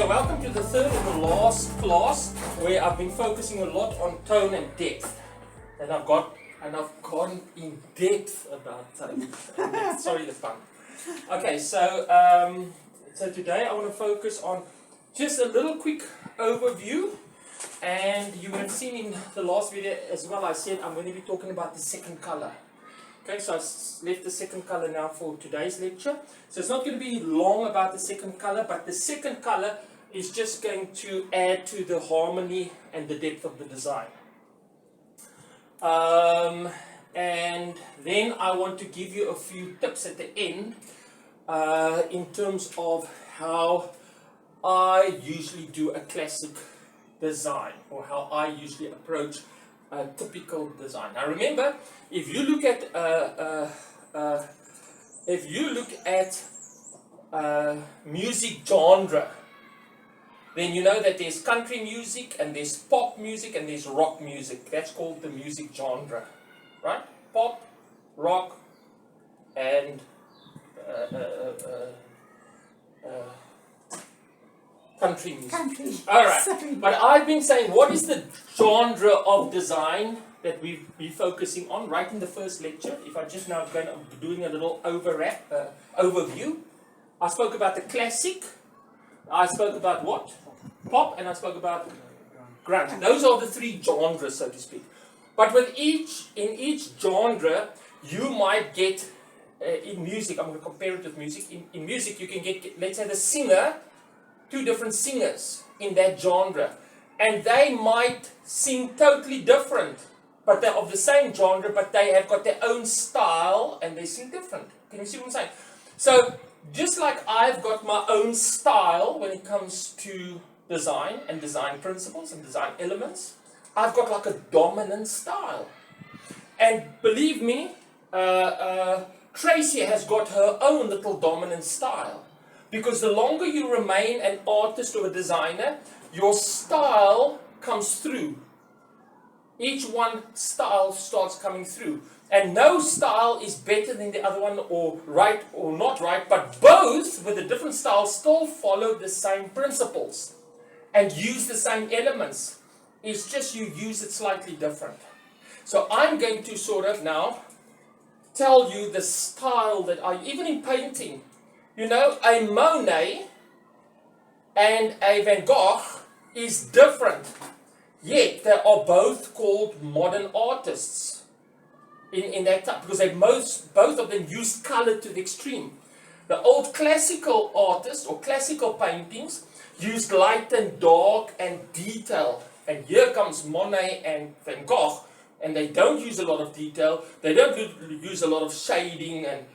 so welcome to the third and the last class where I've been focusing a lot on tone and depth. And I've gone in depth about tone. Sorry the pun. Okay, so today I want to focus on just a little quick overview. And you would have seen in the last video as well, I said I'm going to be talking about the second color. Okay, so I left the second color now for today's lecture. So it's not going to be long about the second color, but the second color is just going to add to the harmony and the depth of the design. And then I want to give you a few tips at the end in terms of how I usually do a classic design, or how I usually approach a typical design. Now remember, if you look at music genre, then you know that there's country music and there's pop music and there's rock music. That's called the music genre, right? Pop, rock, and country music. Country. All right. Sorry. But I've been saying, what is the genre of design that we've been focusing on right in the first lecture? If I just now doing a little overview. I spoke about the classic. I spoke about what? Pop, and I spoke about grunge. Those are the three genres, so to speak. But in each genre, you might get, in music, I'm going to compare it with music. In music, you can get, let's say, the singer, two different singers in that genre. And they might sing totally different, but they're of the same genre, but they have got their own style, and they sing different. Can you see what I'm saying? So, just like I've got my own style when it comes to design and design principles and design elements, I've got like a dominant style. And believe me, Tracy has got her own little dominant style. Because the longer you remain an artist or a designer, your style comes through. Each one style starts coming through. And no style is better than the other one, or right or not right, but both with a different style still follow the same principles and use the same elements. It's just you use it slightly different. So I'm going to sort of now tell you the style that even in painting, you know, a Monet and a Van Gogh is different, yet they are both called modern artists. In that time, because both of them used color to the extreme. The old classical artists or classical paintings used light and dark and detail. And here comes Monet and Van Gogh, and they don't use a lot of detail. They don't use a lot of shading and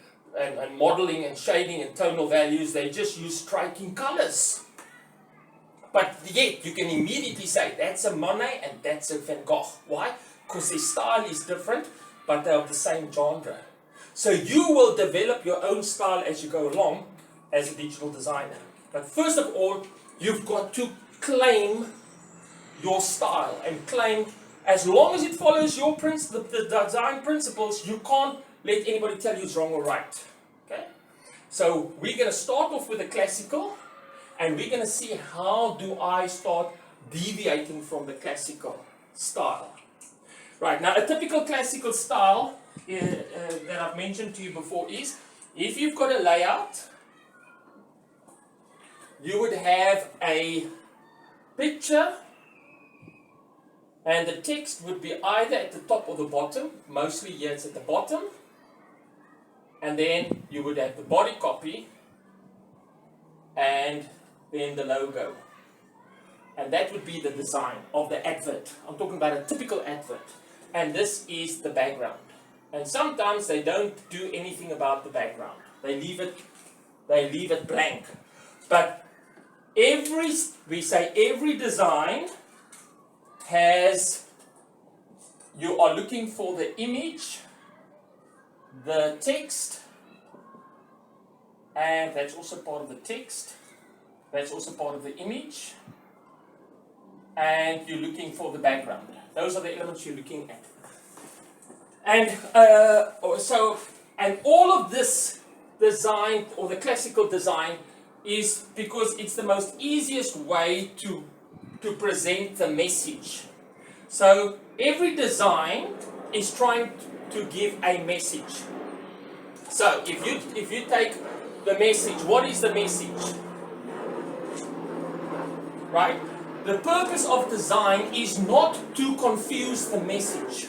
modeling and shading and tonal values. They just use striking colors. But yet you can immediately say that's a Monet and that's a Van Gogh. Why? Because their style is different, but they're of the same genre. So you will develop your own style as you go along as a digital designer. But first of all, you've got to claim your style and claim, as long as it follows your the design principles, you can't let anybody tell you it's wrong or right. Okay? So we're going to start off with the classical, and we're going to see how do I start deviating from the classical style. Right, now a typical classical style that I've mentioned to you before is, if you've got a layout, you would have a picture and the text would be either at the top or the bottom. Mostly here it's at the bottom. And then you would have the body copy and then the logo. And that would be the design of the advert. I'm talking about a typical advert. And this is the background. And sometimes they don't do anything about the background. They leave it blank. But we say every design has, you are looking for the image, the text, and that's also part of the text. That's also part of the image. And you're looking for the background. Those are the elements you're looking at. And and all of this design, or the classical design, is because it's the most easiest way to present the message. So every design is trying to give a message. So if you take the message, what is the message? Right? The purpose of design is not to confuse the message.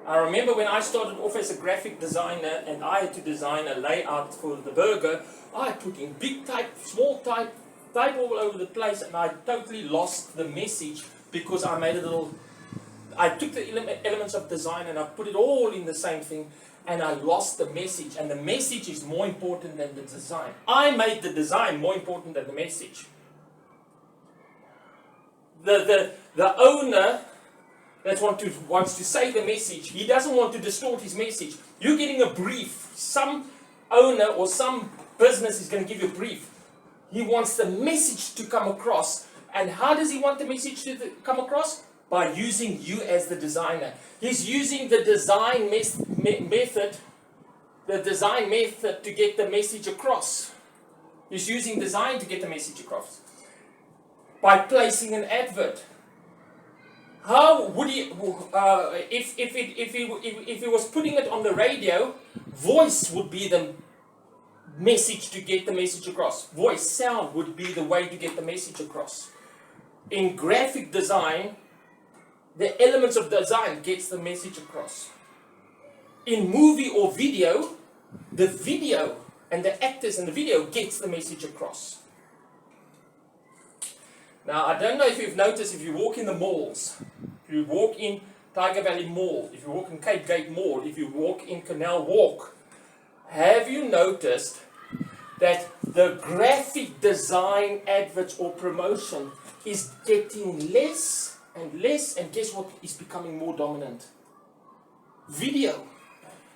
I remember when I started off as a graphic designer and I had to design a layout for the burger, I put in big type, small type all over the place, and I totally lost the message because I made a little, I took the elements of design and I put it all in the same thing, and I lost the message, and the message is more important than the design. I made the design more important than the message. The owner that wants to say the message, he doesn't want to distort his message. You're getting a brief. Some owner or some business is going to give you a brief. He wants the message to come across. And how does he want the message to come across? By using you as the designer. He's using the design method to get the message across. He's using design to get the message across. By placing an advert. How would he, if he was putting it on the radio, voice would be the message to get the message across. Voice, sound would be the way to get the message across. In graphic design, the elements of design gets the message across. In movie or video, the video and the actors in the video gets the message across. Now, I don't know if you've noticed, if you walk in the malls, if you walk in Tiger Valley Mall, if you walk in Cape Gate Mall, if you walk in Canal Walk, have you noticed that the graphic design adverts or promotion is getting less and less, and guess what is becoming more dominant? Video.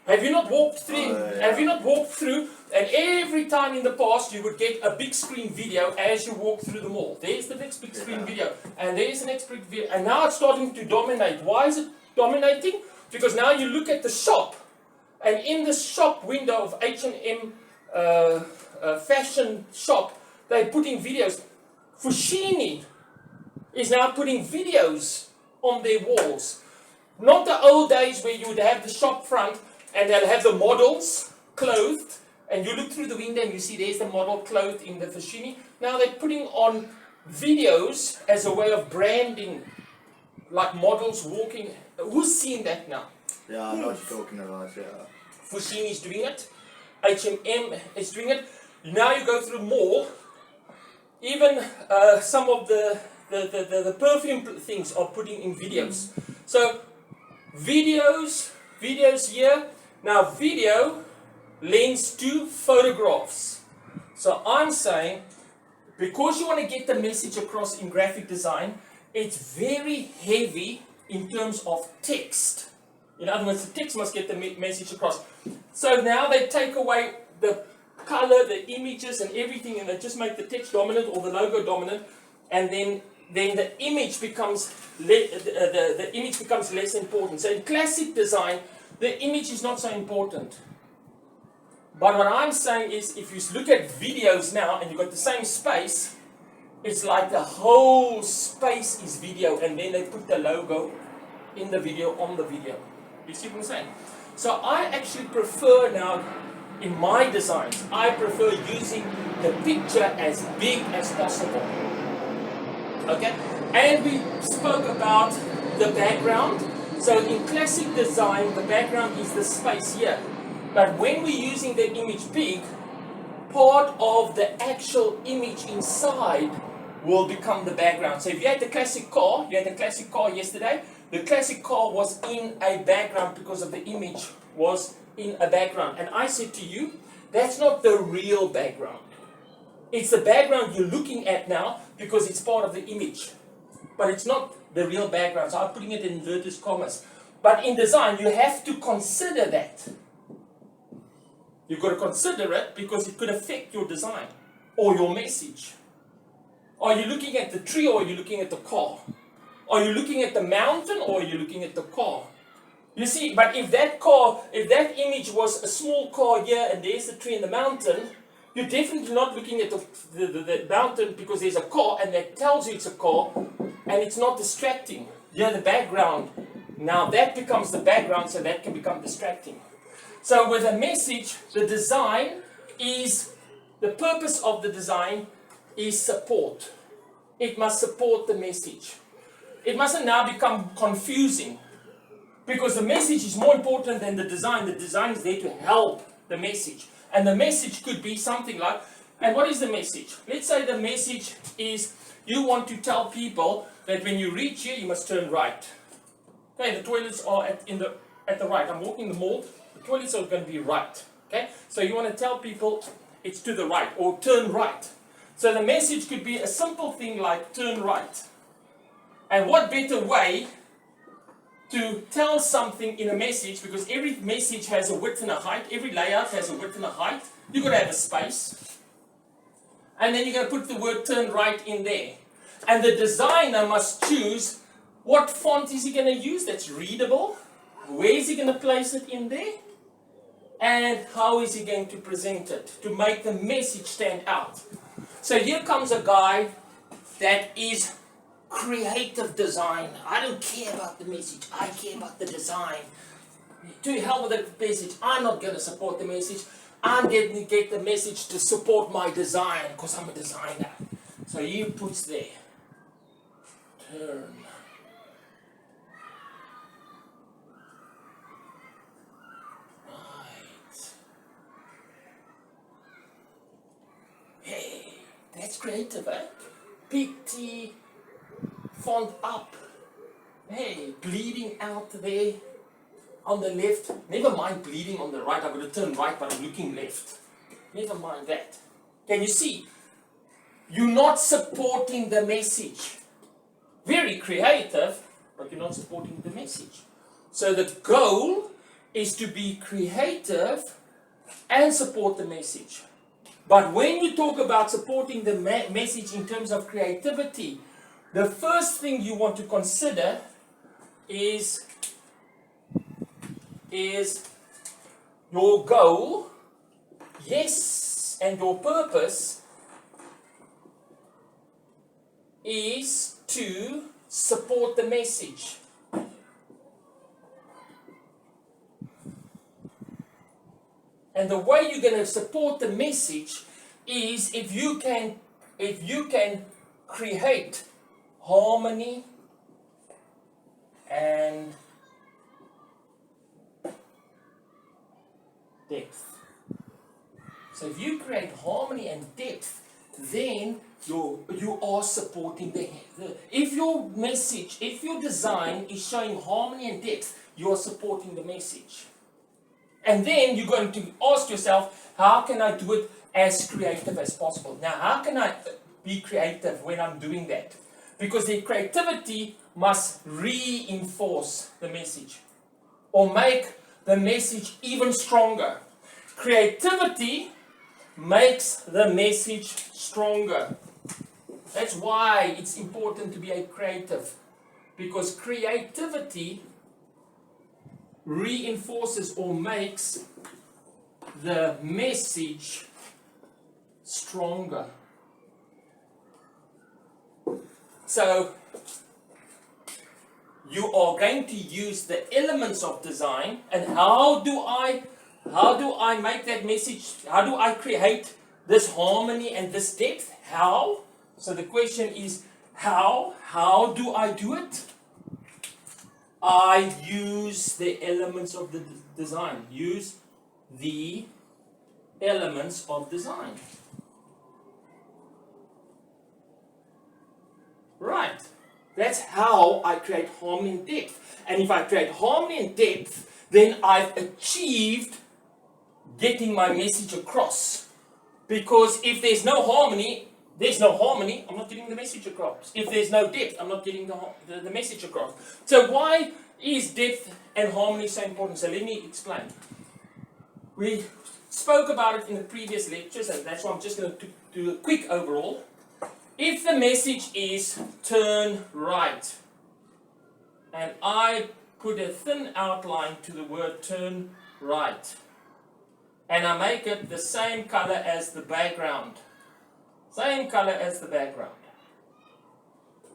Have you not walked through? Have you not walked through? And every time in the past, you would get a big screen video as you walk through the mall. There's the next big screen video, and there's the next big video, and now it's starting to dominate. Why is it dominating? Because now you look at the shop, and in the shop window of H&M fashion shop, they're putting videos. Fushini is now putting videos on their walls. Not the old days where you would have the shop front and they'll have the models clothed, and you look through the window and you see there's the model clothed in the Fushini. Now they're putting on videos as a way of branding, like models walking. Who's seen that now? Yeah, I know what you're talking about, yeah. Fushini is doing it. H&M is doing it. Now you go through mall, even some of the perfume things are putting in videos. So videos here. Now video lends to photographs. So I'm saying, because you want to get the message across in graphic design, it's very heavy in terms of text. In other words, the text must get the message across. So now they take away the color, the images and everything, and they just make the text dominant or the logo dominant, and then the image becomes the image becomes less important. So in classic design, the image is not so important. But what I'm saying is, if you look at videos now and you've got the same space, it's like the whole space is video, and then they put the logo in the video, on the video. You see what I'm saying? So I actually prefer now, in my designs, I prefer using the picture as big as possible. Okay? And we spoke about the background. So in classic design, the background is the space here. But when we're using the image big, part of the actual image inside will become the background. So if you had the classic car, yesterday, the classic car was in a background because of the image was in a background. And I said to you, that's not the real background. It's the background you're looking at now because it's part of the image. But it's not the real background. So I'm putting it in inverted commas. But in design, you have to consider that. You've got to consider it because it could affect your design or your message. Are you looking at the tree or are you looking at the car? Are you looking at the mountain or are you looking at the car? You see, but if that image was a small car here and there's a tree in the mountain, you're definitely not looking at the mountain because there's a car and that tells you it's a car and it's not distracting. Here the background, now that becomes the background, so that can become distracting. So with a message, the purpose of the design is support. It must support the message. It mustn't now become confusing. Because the message is more important than the design. The design is there to help the message. And the message could be something like, and what is the message? Let's say the message is you want to tell people that when you reach here, you must turn right. Okay, the toilets are at the right. I'm walking the mall, the toilets are going to be right. Okay, so you want to tell people it's to the right or turn right. So the message could be a simple thing like turn right. And what better way to tell something in a message, because every message has a width and a height, every layout has a width and a height. You've got to have a space. And then you're going to put the word turn right in there. And the designer must choose what font is he going to use that's readable, where is he going to place it in there, and how is he going to present it to make the message stand out. So here comes a guy that is creative design. I don't care about the message, I care about the design. To hell with the message, I'm not going to support the message. I'm going to get the message to support my design because I'm a designer. So he puts there, turn. Right. Hey, that's creative, eh? Big T, font up. Hey, bleeding out there on the left. Never mind bleeding on the right. I'm going to turn right, but I'm looking left. Never mind that. Can you see? You're not supporting the message. Very creative, but you're not supporting the message. So the goal is to be creative and support the message. But when you talk about supporting the message in terms of creativity, the first thing you want to consider is your goal, yes, and your purpose is to support the message. And the way you're going to support the message is if you can create harmony and depth. So if you create harmony and depth, then you are supporting if your message, if your design is showing harmony and depth, you are supporting the message. And then you're going to ask yourself, how can I do it as creative as possible? Now, how can I be creative when I'm doing that? Because the creativity must reinforce the message or make the message even stronger. Creativity makes the message stronger. That's why it's important to be a creative, because creativity reinforces or makes the message stronger. So you are going to use the elements of design, and how do I make that message? How do I create this harmony and this depth? How? So the question is how? How do I do it? I use the elements of the design. Use the elements of design. Right. That's how I create harmony and depth. And if I create harmony and depth, then I've achieved getting my message across. Because if there's no harmony, I'm not getting the message across. If there's no depth, I'm not getting the message across. So why is depth and harmony so important? So let me explain. We spoke about it in the previous lectures, and that's why I'm just going to do a quick overall. If the message is turn right, and I put a thin outline to the word turn right. And I make it the same color as the background. Same color as the background.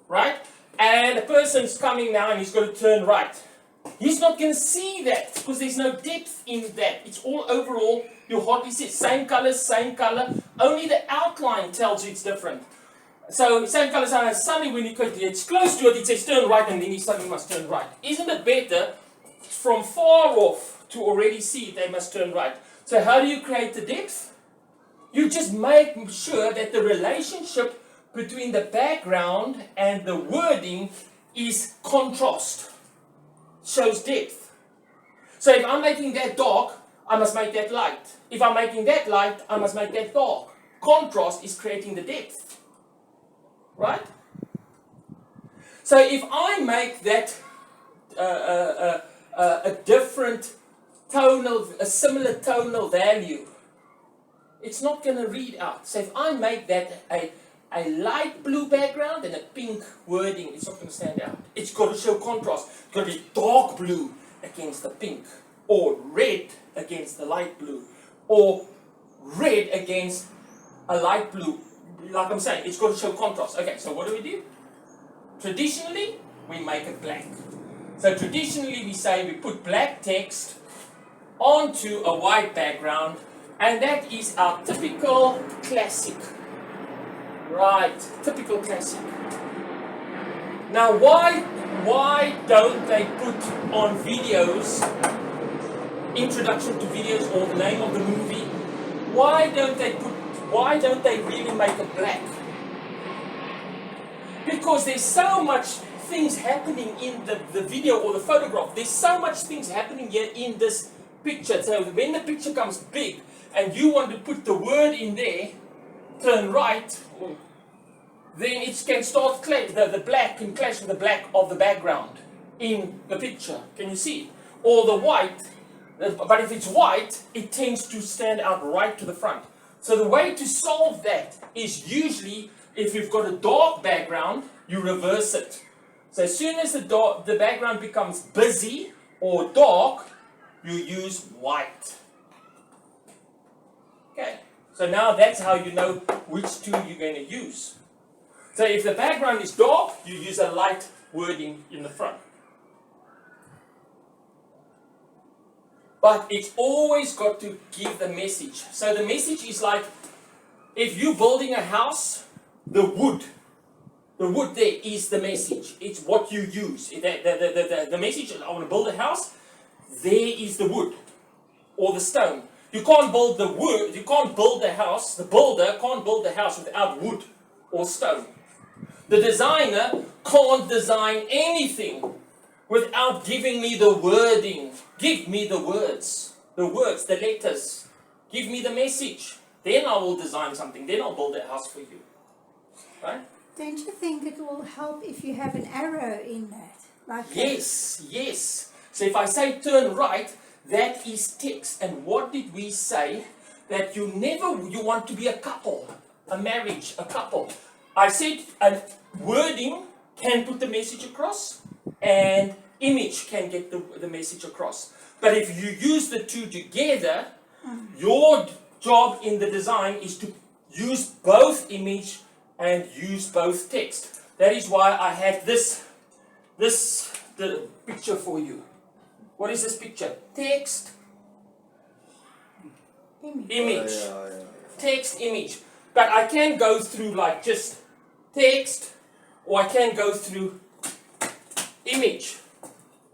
Right? And a person's coming now and he's got to turn right. He's not going to see that because there's no depth in that. It's all overall, you hardly see it. Same color, only the outline tells you it's different. So, same color, suddenly when you get close to it, it says turn right and then he suddenly must turn right. Isn't it better from far off to already see they must turn right? So, how do you create the depth? You just make sure that the relationship between the background and the wording is contrast. Shows depth. So if I'm making that dark, I must make that light. If I'm making that light, I must make that dark. Contrast is creating the depth. Right? So if I make that a different tonal, a similar tonal value, it's not going to read out. So if I make that a light blue background and a pink wording, it's not going to stand out. It's got to show contrast. It's got to be dark blue against the pink, or red against the light blue, or red against a light blue. Like I'm saying, it's got to show contrast. Okay, so what do? Traditionally, we make it black. So traditionally, we say we put black text onto a white background, and that is our typical classic. Right, typical classic. Now, why don't they put on videos, introduction to videos or the name of the movie? Why don't they really make it black? Because there's so much things happening in the video or the photograph. There's so much things happening here in this picture. So when the picture comes big and you want to put the word in there, turn right, then it can start the black can clash with the black of the background in the picture. Can you see? Or the white, but if it's white, it tends to stand out right to the front. So the way to solve that is usually, if you've got a dark background, you reverse it. So as soon as the background becomes busy or dark, you use white. Okay. So now that's how you know which tool you're going to use. So if the background is dark, you use a light wording in the front. But it's always got to give the message. So the message is like, if you're building a house, the wood there is the message. It's what you use. The message, I want to build a house, there is the wood or the stone. You can't build the wood, you can't build the house, the builder can't build the house without wood or stone. The designer can't design anything without giving me the wording. Give me the words, the letters. Give me the message. Then I will design something. Then I'll build a house for you. Right? Don't you think it will help if you have an arrow in that? Like Yes. So if I say turn right, that is text. And what did we say? That you want to be a couple, a marriage, a couple. I said wording can put the message across, and image can get the message across. But if you use the two together, your job in the design is to use both image and use both text. That is why I have the picture for you. What is this picture? Text, image. Text, image. But I can go through like just text, or I can go through image.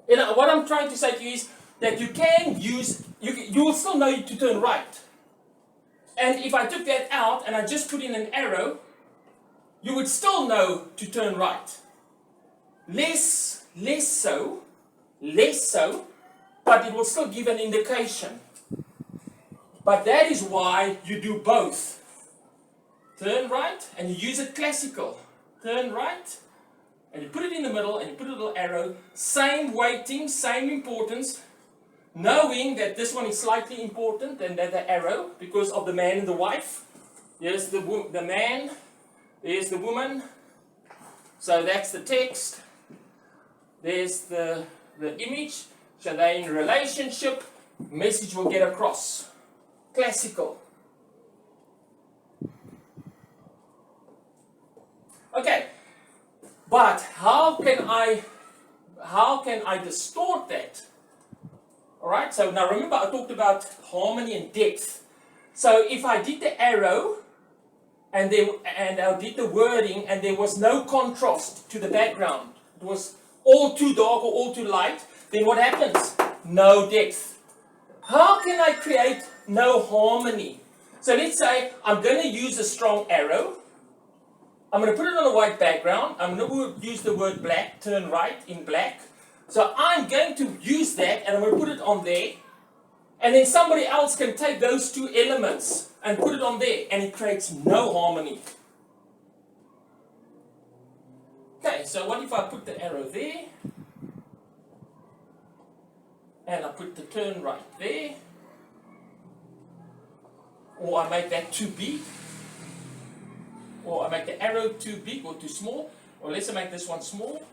What I'm trying to say to you is that you can use, you will still know to turn right. And if I took that out and I just put in an arrow, you would still know to turn right. Less so, but it will still give an indication. But that is why you do both. Turn right, and you use it classical. Turn right, and you put it in the middle, and you put a little arrow. Same weighting, same importance. Knowing that this one is slightly important than the arrow, because of the man and the wife. Here's the man, there's the woman. So that's the text. There's the the image, so they're in a relationship, message will get across. Classical. Okay, but how can I distort that? All right. So now remember, I talked about harmony and depth. So if I did the arrow, and I did the wording, and there was no contrast to the background, it was all too dark or all too light, then what happens? No depth. How can I create no harmony? So let's say I'm going to use a strong arrow. I'm going to put it on a white background. I'm going to use the word black, turn right in black. So I'm going to use that and I'm going to put it on there. And then somebody else can take those two elements and put it on there, and it creates no harmony. Okay, so what if I put the arrow there? And I put the turn right there. Or I make that too big. Or I make the arrow too big or too small. Or let's make this one small.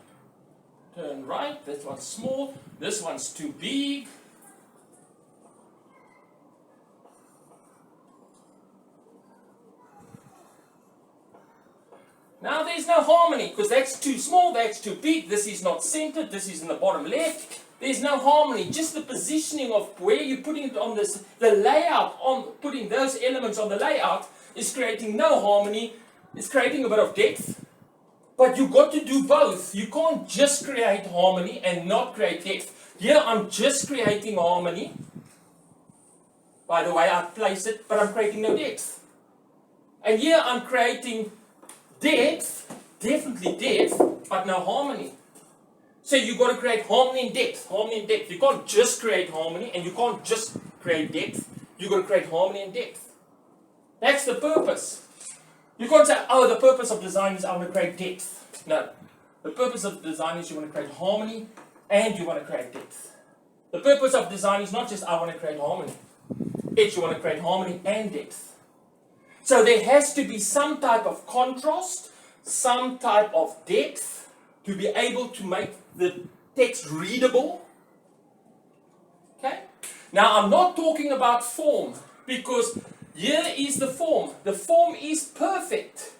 Turn right, this one's small. This one's too big. Now there's no harmony because that's too small, that's too big, this is not centered, this is in the bottom left. There's no harmony, just the positioning of where you're putting it on this, the layout on putting those elements on the layout is creating no harmony, it's creating a bit of depth. But you've got to do both. You can't just create harmony and not create depth. Here I'm just creating harmony. By the way I place it, but I'm creating no depth. And here I'm creating depth, definitely depth, but no harmony. So you've got to create harmony and depth, harmony and depth. You can't just create harmony and you can't just create depth. You've got to create harmony and depth. That's the purpose. You can't say, oh, the purpose of design is I want to create depth. No. The purpose of design is you want to create harmony and you want to create depth. The purpose of design is not just I want to create harmony. It's you want to create harmony and depth. So there has to be some type of contrast, some type of depth to be able to make the text readable. Okay? Now I'm not talking about form because here is the form. The form is perfect.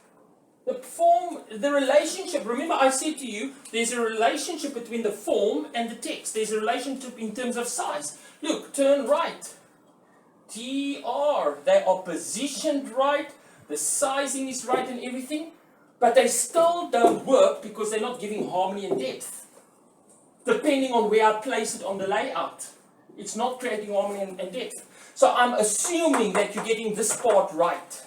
The form, the relationship, remember I said to you, there's a relationship between the form and the text. There's a relationship in terms of size. Look, turn right. TR, they are positioned right, the sizing is right and everything, but they still don't work because they're not giving harmony and depth. Depending on where I place it on the layout, it's not creating harmony and depth. So I'm assuming that you're getting this part right.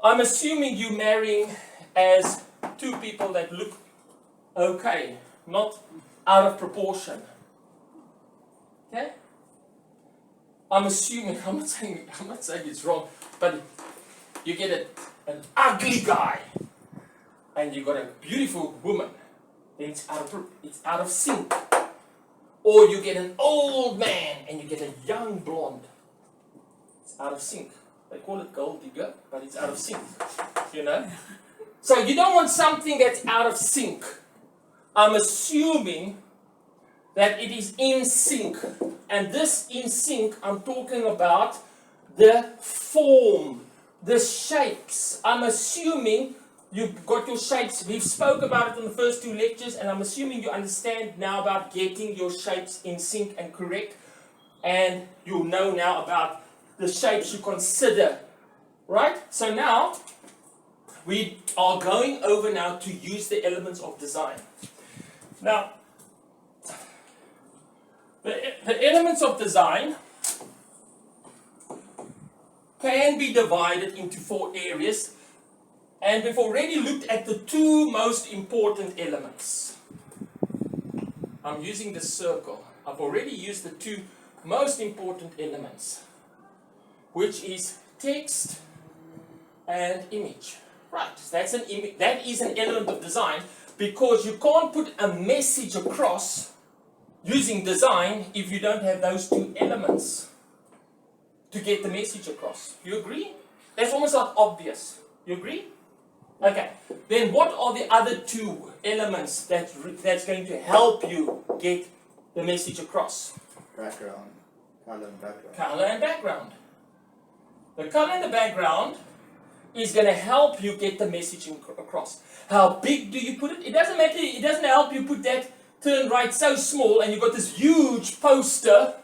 I'm assuming you're marrying as two people that look okay, not out of proportion. Okay? I'm assuming, I'm not saying it's wrong, but you get an ugly guy and you got a beautiful woman, then it's out of sync. Or you get an old man and you get a young blonde. It's out of sync. They call it gold digger, but it's out of sync. You know? So you don't want something that's out of sync. I'm assuming that it is in sync. And this in sync, I'm talking about the form, the shapes. I'm assuming you've got your shapes. We've spoke about it in the first two lectures, and I'm assuming you understand now about getting your shapes in sync and correct. And you'll know now about the shapes you consider. Right? So now, we are going over now to use the elements of design. Now, the elements of design can be divided into 4 areas, and we've already looked at the 2 most important elements. I'm using the circle. I've already used the 2 most important elements, which is text and image. Right, that is an element of design, because you can't put a message across using design if you don't have those 2 elements to get the message across. You agree? That's almost like obvious. You agree? Okay, then what are the other two elements that's going to help you get the message across? Background. Color and background. Color and background. The color in the background is going to help you get the messaging across. How big do you put it? It doesn't matter. It doesn't help you put that turn right so small and you've got this huge poster,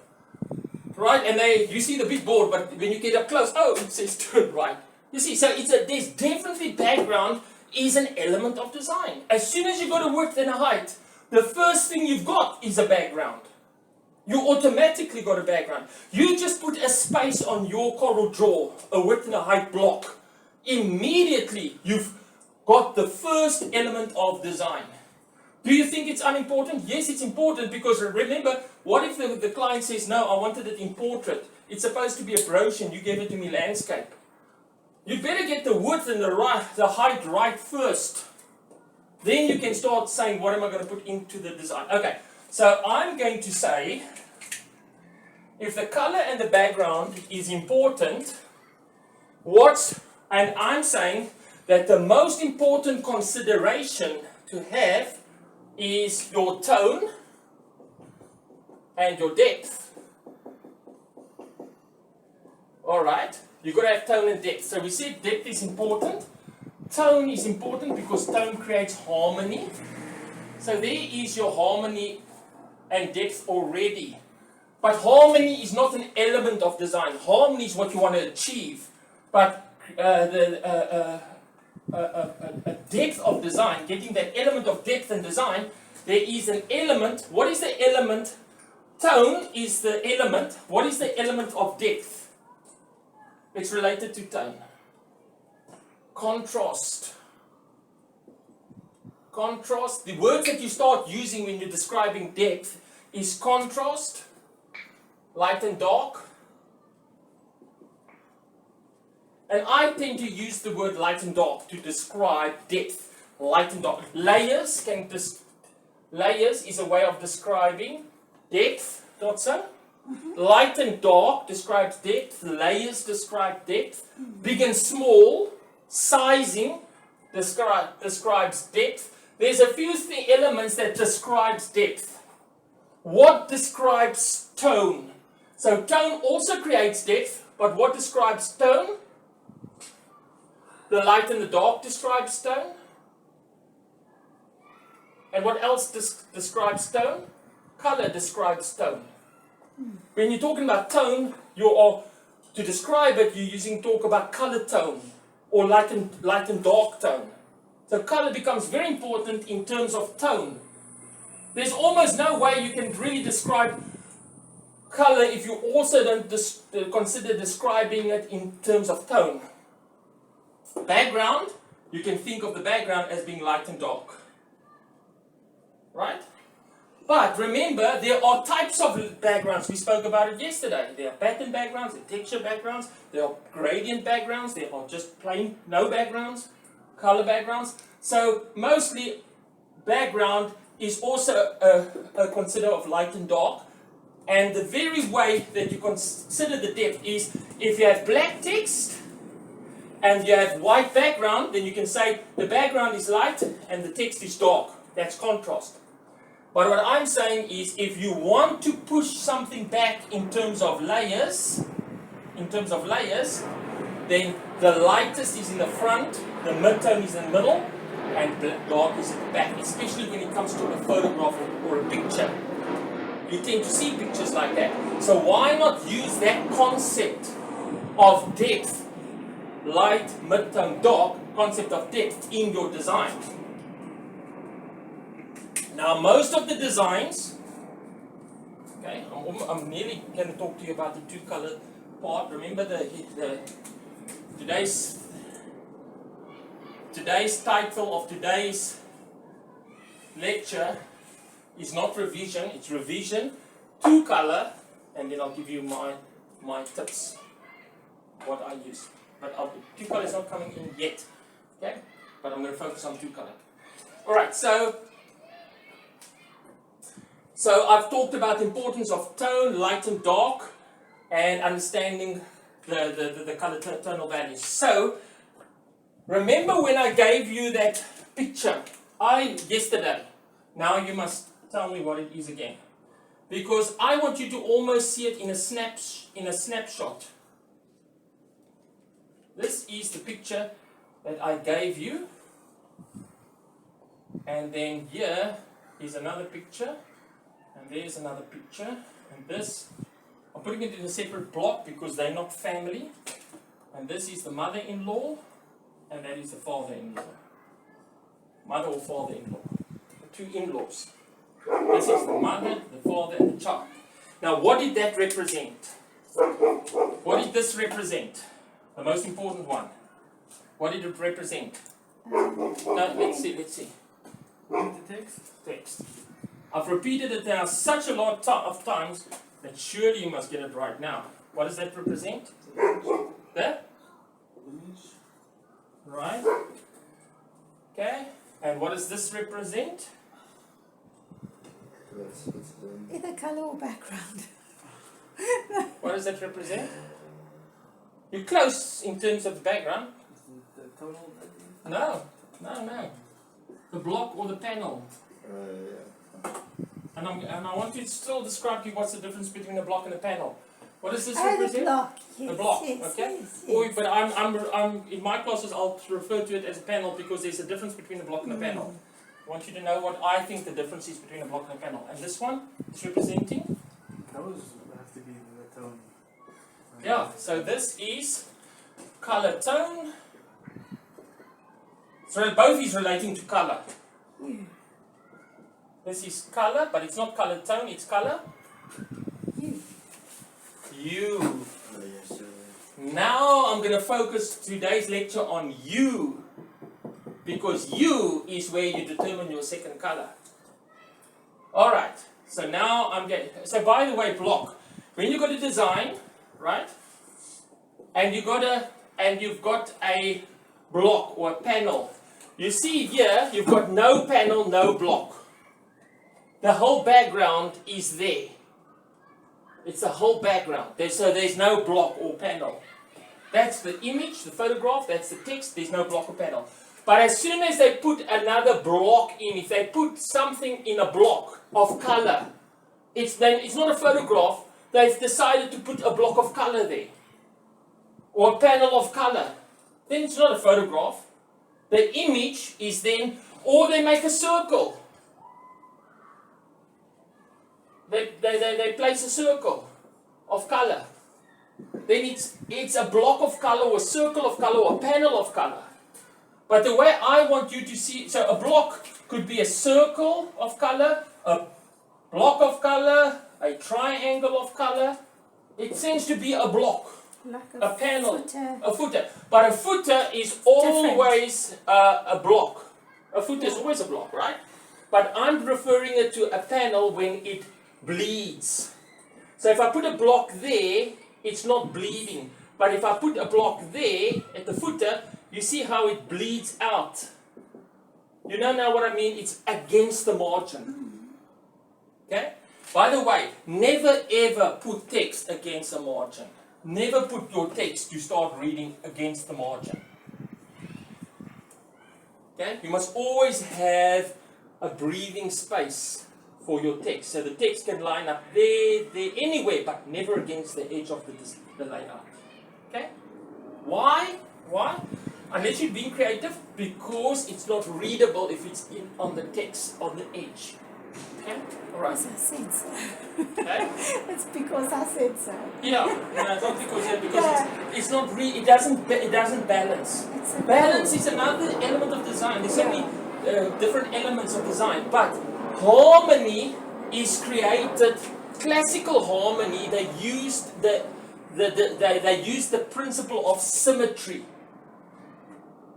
right? And you see the big board, but when you get up close, oh, it says turn right. You see, so there's definitely background is an element of design. As soon as you got a width and a height, the first thing you've got is a background. You automatically got a background. You just put a space on your Coral Draw, a width and a height block. Immediately, you've got the first element of design. Do you think it's unimportant? Yes, it's important because remember, what if the client says, no, I wanted it in portrait. It's supposed to be a brochure and you gave it to me landscape. You better get the width and the height right first. Then you can start saying, what am I going to put into the design? Okay, so I'm going to say, if the color and the background is important, and I'm saying that the most important consideration to have is your tone and your depth. Alright, you've got to have tone and depth. So we said depth is important. Tone is important because tone creates harmony. So there is your harmony and depth already. But harmony is not an element of design. Harmony is what you want to achieve. But a depth of design, getting that element of depth and design, there is an element. What is the element? Tone is the element. What is the element of depth? It's related to tone. Contrast. Contrast. The words that you start using when you're describing depth is contrast, light and dark. And I tend to use the word light and dark to describe depth. Light and dark. Layers is a way of describing depth, not so? Light and dark describes depth. Layers describe depth. Big and small, sizing describes depth. There's a few elements that describes depth. What describes tone? So tone also creates depth, but what describes tone? The light and the dark describes tone. And what else describes tone? Color describes tone. When you're talking about tone, to describe it, you're talk about color tone or light and dark tone. So color becomes very important in terms of tone. There's almost no way you can really describe color if you also don't consider describing it in terms of tone. Background, you can think of the background as being light and dark. Right? But remember, there are types of backgrounds. We spoke about it yesterday. There are pattern backgrounds, there are texture backgrounds, there are gradient backgrounds, there are just plain no backgrounds, color backgrounds. So mostly background is also a consider of light and dark. And the very way that you consider the depth is if you have black text and you have white background, then you can say the background is light and the text is dark. That's contrast. But what I'm saying is if you want to push something back in terms of layers, then the lightest is in the front, the mid-tone is in the middle, and dark is at the back, especially when it comes to a photograph or a picture. You tend to see pictures like that. So why not use that concept of depth, light, mid-tone, dark, concept of depth in your design? Now, most of the designs, okay, I'm nearly going to talk to you about the two-color part. Remember today's title of today's lecture is not revision, it's revision, two-color, and then I'll give you my tips, what I use. But two-color is not coming in yet, okay? But I'm going to focus on two-color. All right, so I've talked about the importance of tone, light and dark, and understanding the color tonal values. So Remember when I gave you that picture yesterday? Now you must tell me what it is again. Because I want you to almost see it in a snapshot. This is the picture that I gave you. And then here is another picture. And there's another picture. And this, I'm putting it in a separate block because they're not family. And this is the mother-in-law. And that is the father-in-law. Mother or father-in-law. The two in-laws. This is the mother, the father, and the child. Now, what did that represent? What did this represent? The most important one. What did it represent? No, let's see. The text? Text. I've repeated it now such a lot of times that surely you must get it right now. What does that represent? The Image. right. Okay. And what does this represent? Either colour or background. What does that represent? You're close in terms of the background. The tonal. No. The block or the panel. Yeah. And I want you to still describe to you what's the difference between a block and a panel. What does this The represent? block. Yes, The block, yes, okay? yes, Or, yes. but I'm in my classes I'll refer to it as a panel because there's a difference between a block and a panel. I want you to know what I think the difference is between a block and a panel. And this one is representing? Those have to be the tone. Yeah, so this is color tone. So both is relating to color. Yeah. This is color, but it's not color tone, it's color. You. You. Oh, yes, Now I'm going to focus today's lecture on you. Because you is where you determine your second color. Alright, so now I'm getting. So by the way, block. When you got a design, right? And you've got a block or a panel. You see here, you've got no panel, no block. The whole background is there. It's the whole background. So there's no block or panel. That's the image, the photograph, that's the text, there's no block or panel. But as soon as they put another block in, if they put something in a block of color, it's not a photograph, they've decided to put a block of color there. Or a panel of color. Then it's not a photograph. The image is then, or they make a circle. They place a circle of color. Then it's a block of color, or a circle of color, or a panel of color. But the way I want you to see, so a block could be a circle of color, a block of color, a triangle of color. It seems to be a block, Like a panel, footer. a footer. But a footer is always a block. A footer is always a block, right? But I'm referring it to a panel when it bleeds. So if I put a block there, it's not bleeding. But if I put a block there at the footer, you see how it bleeds out. You know now what I mean? It's against the margin. Okay? By the way, never ever put text against a margin. Never put your text you start reading against the margin. Okay? You must always have a breathing space for your text. So the text can line up there, anywhere, but never against the edge of the layout. Okay? Why? Unless you're being creative, because it's not readable if it's on the text, on the edge. Okay? Alright. Because I said so. Okay? It's because I said so. Yeah, no, it's not because it's not it doesn't balance. It's a Balance is another element of design. There's so many different elements of design, but harmony is created. Classical harmony, they used they used the principle of symmetry.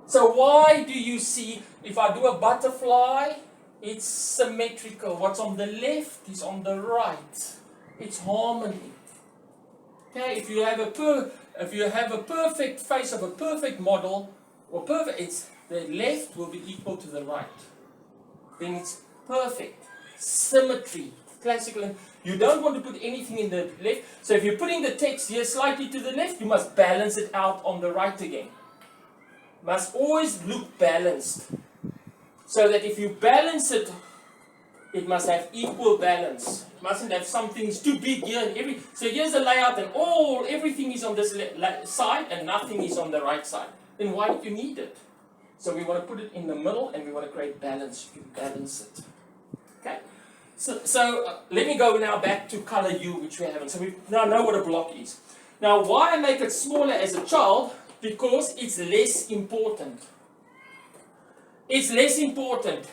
So why do you see, if I do a butterfly, it's symmetrical. What's on the left is on the right. It's harmony. Okay, if you have a perfect face of a perfect model, or perfect, it's the left will be equal to the right. Then it's perfect. Symmetry. Classical. You don't want to put anything in the left. So if you're putting the text here slightly to the left, you must balance it out on the right again. must always look balanced. So that if you balance it, it must have equal balance. It mustn't have some things too big here and every. So here's the layout, and everything is on this side and nothing is on the right side. Then why do you need it? So we want to put it in the middle, and we want to create balance. You balance it. Okay. So let me go now back to color U, which we haven't. So we now know what a block is. Now, why I make it smaller as a child? Because it's less important. It's less important.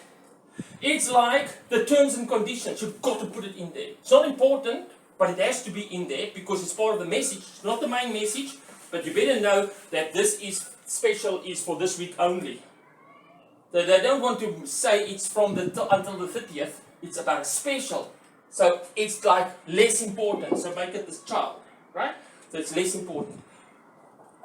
It's like the terms and conditions. You've got to put it in there. It's not important, but it has to be in there because it's part of the message. It's not the main message, but you better know that this is special, is for this week only. So they don't want to say it's from until the 30th. It's about a special. So it's like less important. So make it this child, right? So it's less important.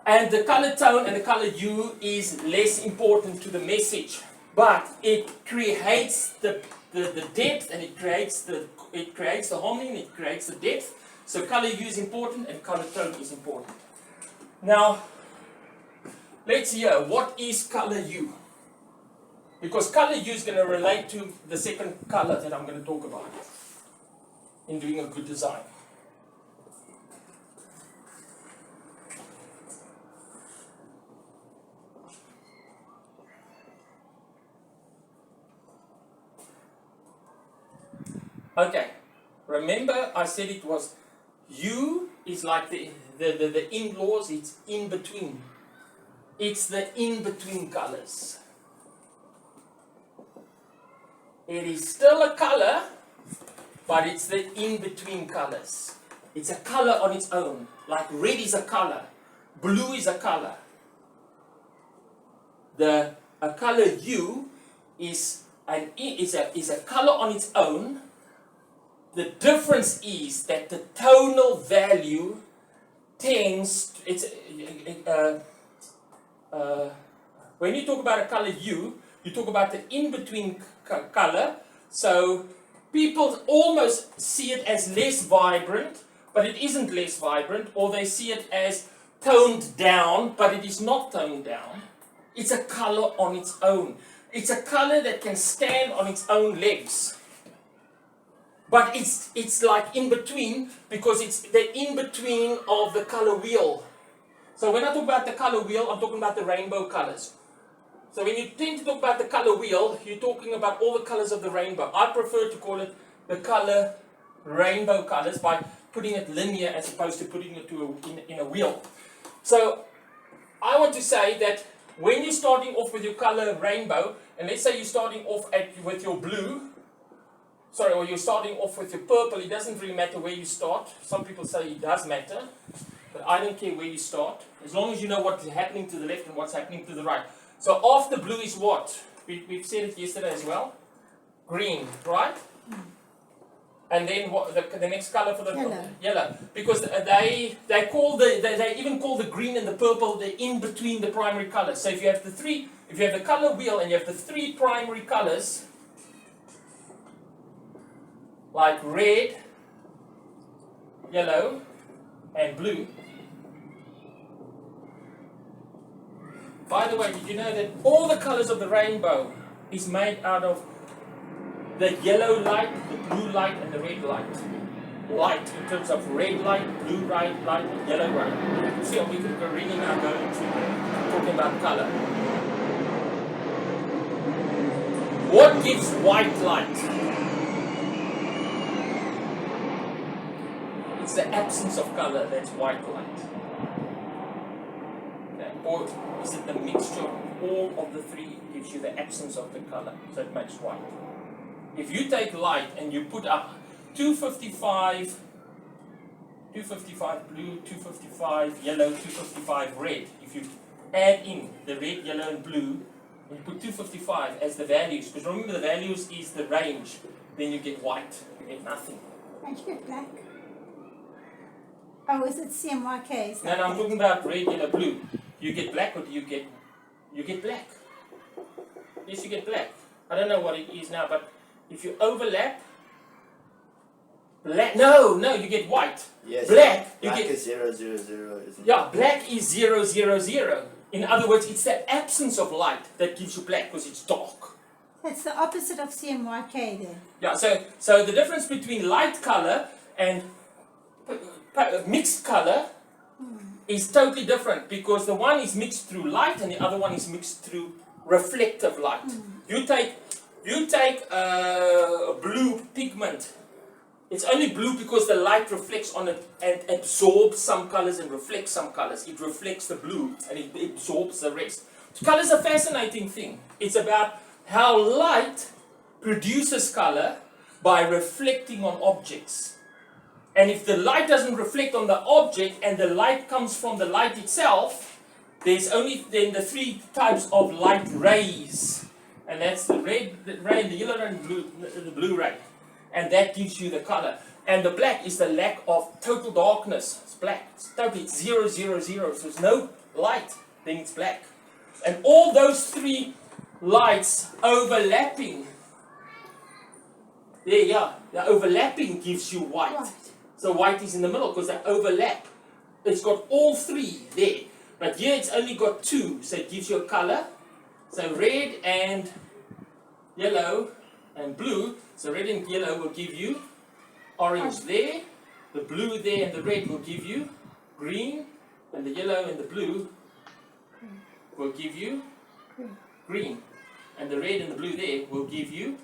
And the color tone and the color hue is less important to the message. But it creates the depth, and it creates the harmony, and it creates the depth. So color hue is important and color tone is important. Now, let's hear what is color hue. Because color hue is going to relate to the second color that I'm going to talk about in doing a good design. Okay, remember I said it was hue is like the in-laws, it's in between. It's the in-between colors. It is still a color, but it's the in-between colors. It's a color on its own. Like red is a color, blue is a color. A color hue is a color on its own. The difference is that the tonal value tends to, when you talk about a color hue, you talk about the in-between color. So people almost see it as less vibrant, but it isn't less vibrant, or they see it as toned down, but it is not toned down. It's a color on its own. It's a color that can stand on its own legs. But it's like in between, because it's the in between of the color wheel. So when I talk about the color wheel, I'm talking about the rainbow colors. So when you tend to talk about the color wheel, you're talking about all the colors of the rainbow. I prefer to call it the color rainbow colors by putting it linear as opposed to putting it in a wheel. So I want to say that when you're starting off with your color rainbow, and let's say you're starting off with your blue, or you're starting off with your purple, it doesn't really matter where you start. Some people say it does matter, but I don't care where you start, as long as you know what's happening to the left and what's happening to the right. So after blue is what? We've said it yesterday as well. Green, right? And then what? The next color for the yellow, because they even call the green and the purple the in between the primary colors. So if you have the color wheel and you have the three primary colors, like red, yellow, and blue. By the way, did you know that all the colors of the rainbow is made out of the yellow light, the blue light, and the red light? Light in terms of red light, blue light, and yellow light. You see how we can really now go into talking about color. What gives white light? It's the absence of color that's white light. Okay. Or is it the mixture of all of the three gives you the absence of the color, so it makes white? If you take light and you put up 255 blue, 255 yellow, 255 red, if you add in the red, yellow and blue, and you put 255 as the values, because remember the values is the range, then you get white, you get nothing. Don't you get black? Oh, is it CMYK? No, I'm talking about red, yellow, blue. You get black, or do you get black? Yes, you get black. I don't know what it is now, but if you overlap, black. No, you get white. Yes. Black. Black is 0, 0, 0, isn't it? Yeah, black is 0, 0, 0. In other words, it's the absence of light that gives you black because it's dark. That's the opposite of CMYK then. Yeah, so the difference between light color and mixed color is totally different because the one is mixed through light and the other one is mixed through reflective light. You take a blue pigment. It's only blue because the light reflects on it and absorbs some colors and reflects some colors. It reflects the blue and it absorbs the rest. Color is a fascinating thing. It's about how light produces color by reflecting on objects. And if the light doesn't reflect on the object and the light comes from the light itself, there's only then the three types of light rays. And that's the red ray, the yellow ray, and the blue ray. And that gives you the color. And the black is the lack of total darkness. It's black. It's totally 0, 0, 0. So there's no light, then it's black. And all those three lights overlapping, the overlapping gives you white. So white is in the middle because they overlap. It's got all three there. But here it's only got two, so it gives you a color. So red and yellow and blue. So red and yellow will give you orange there. The blue there and the red will give you green. And the yellow and the blue will give you green. And the red and the blue there will give you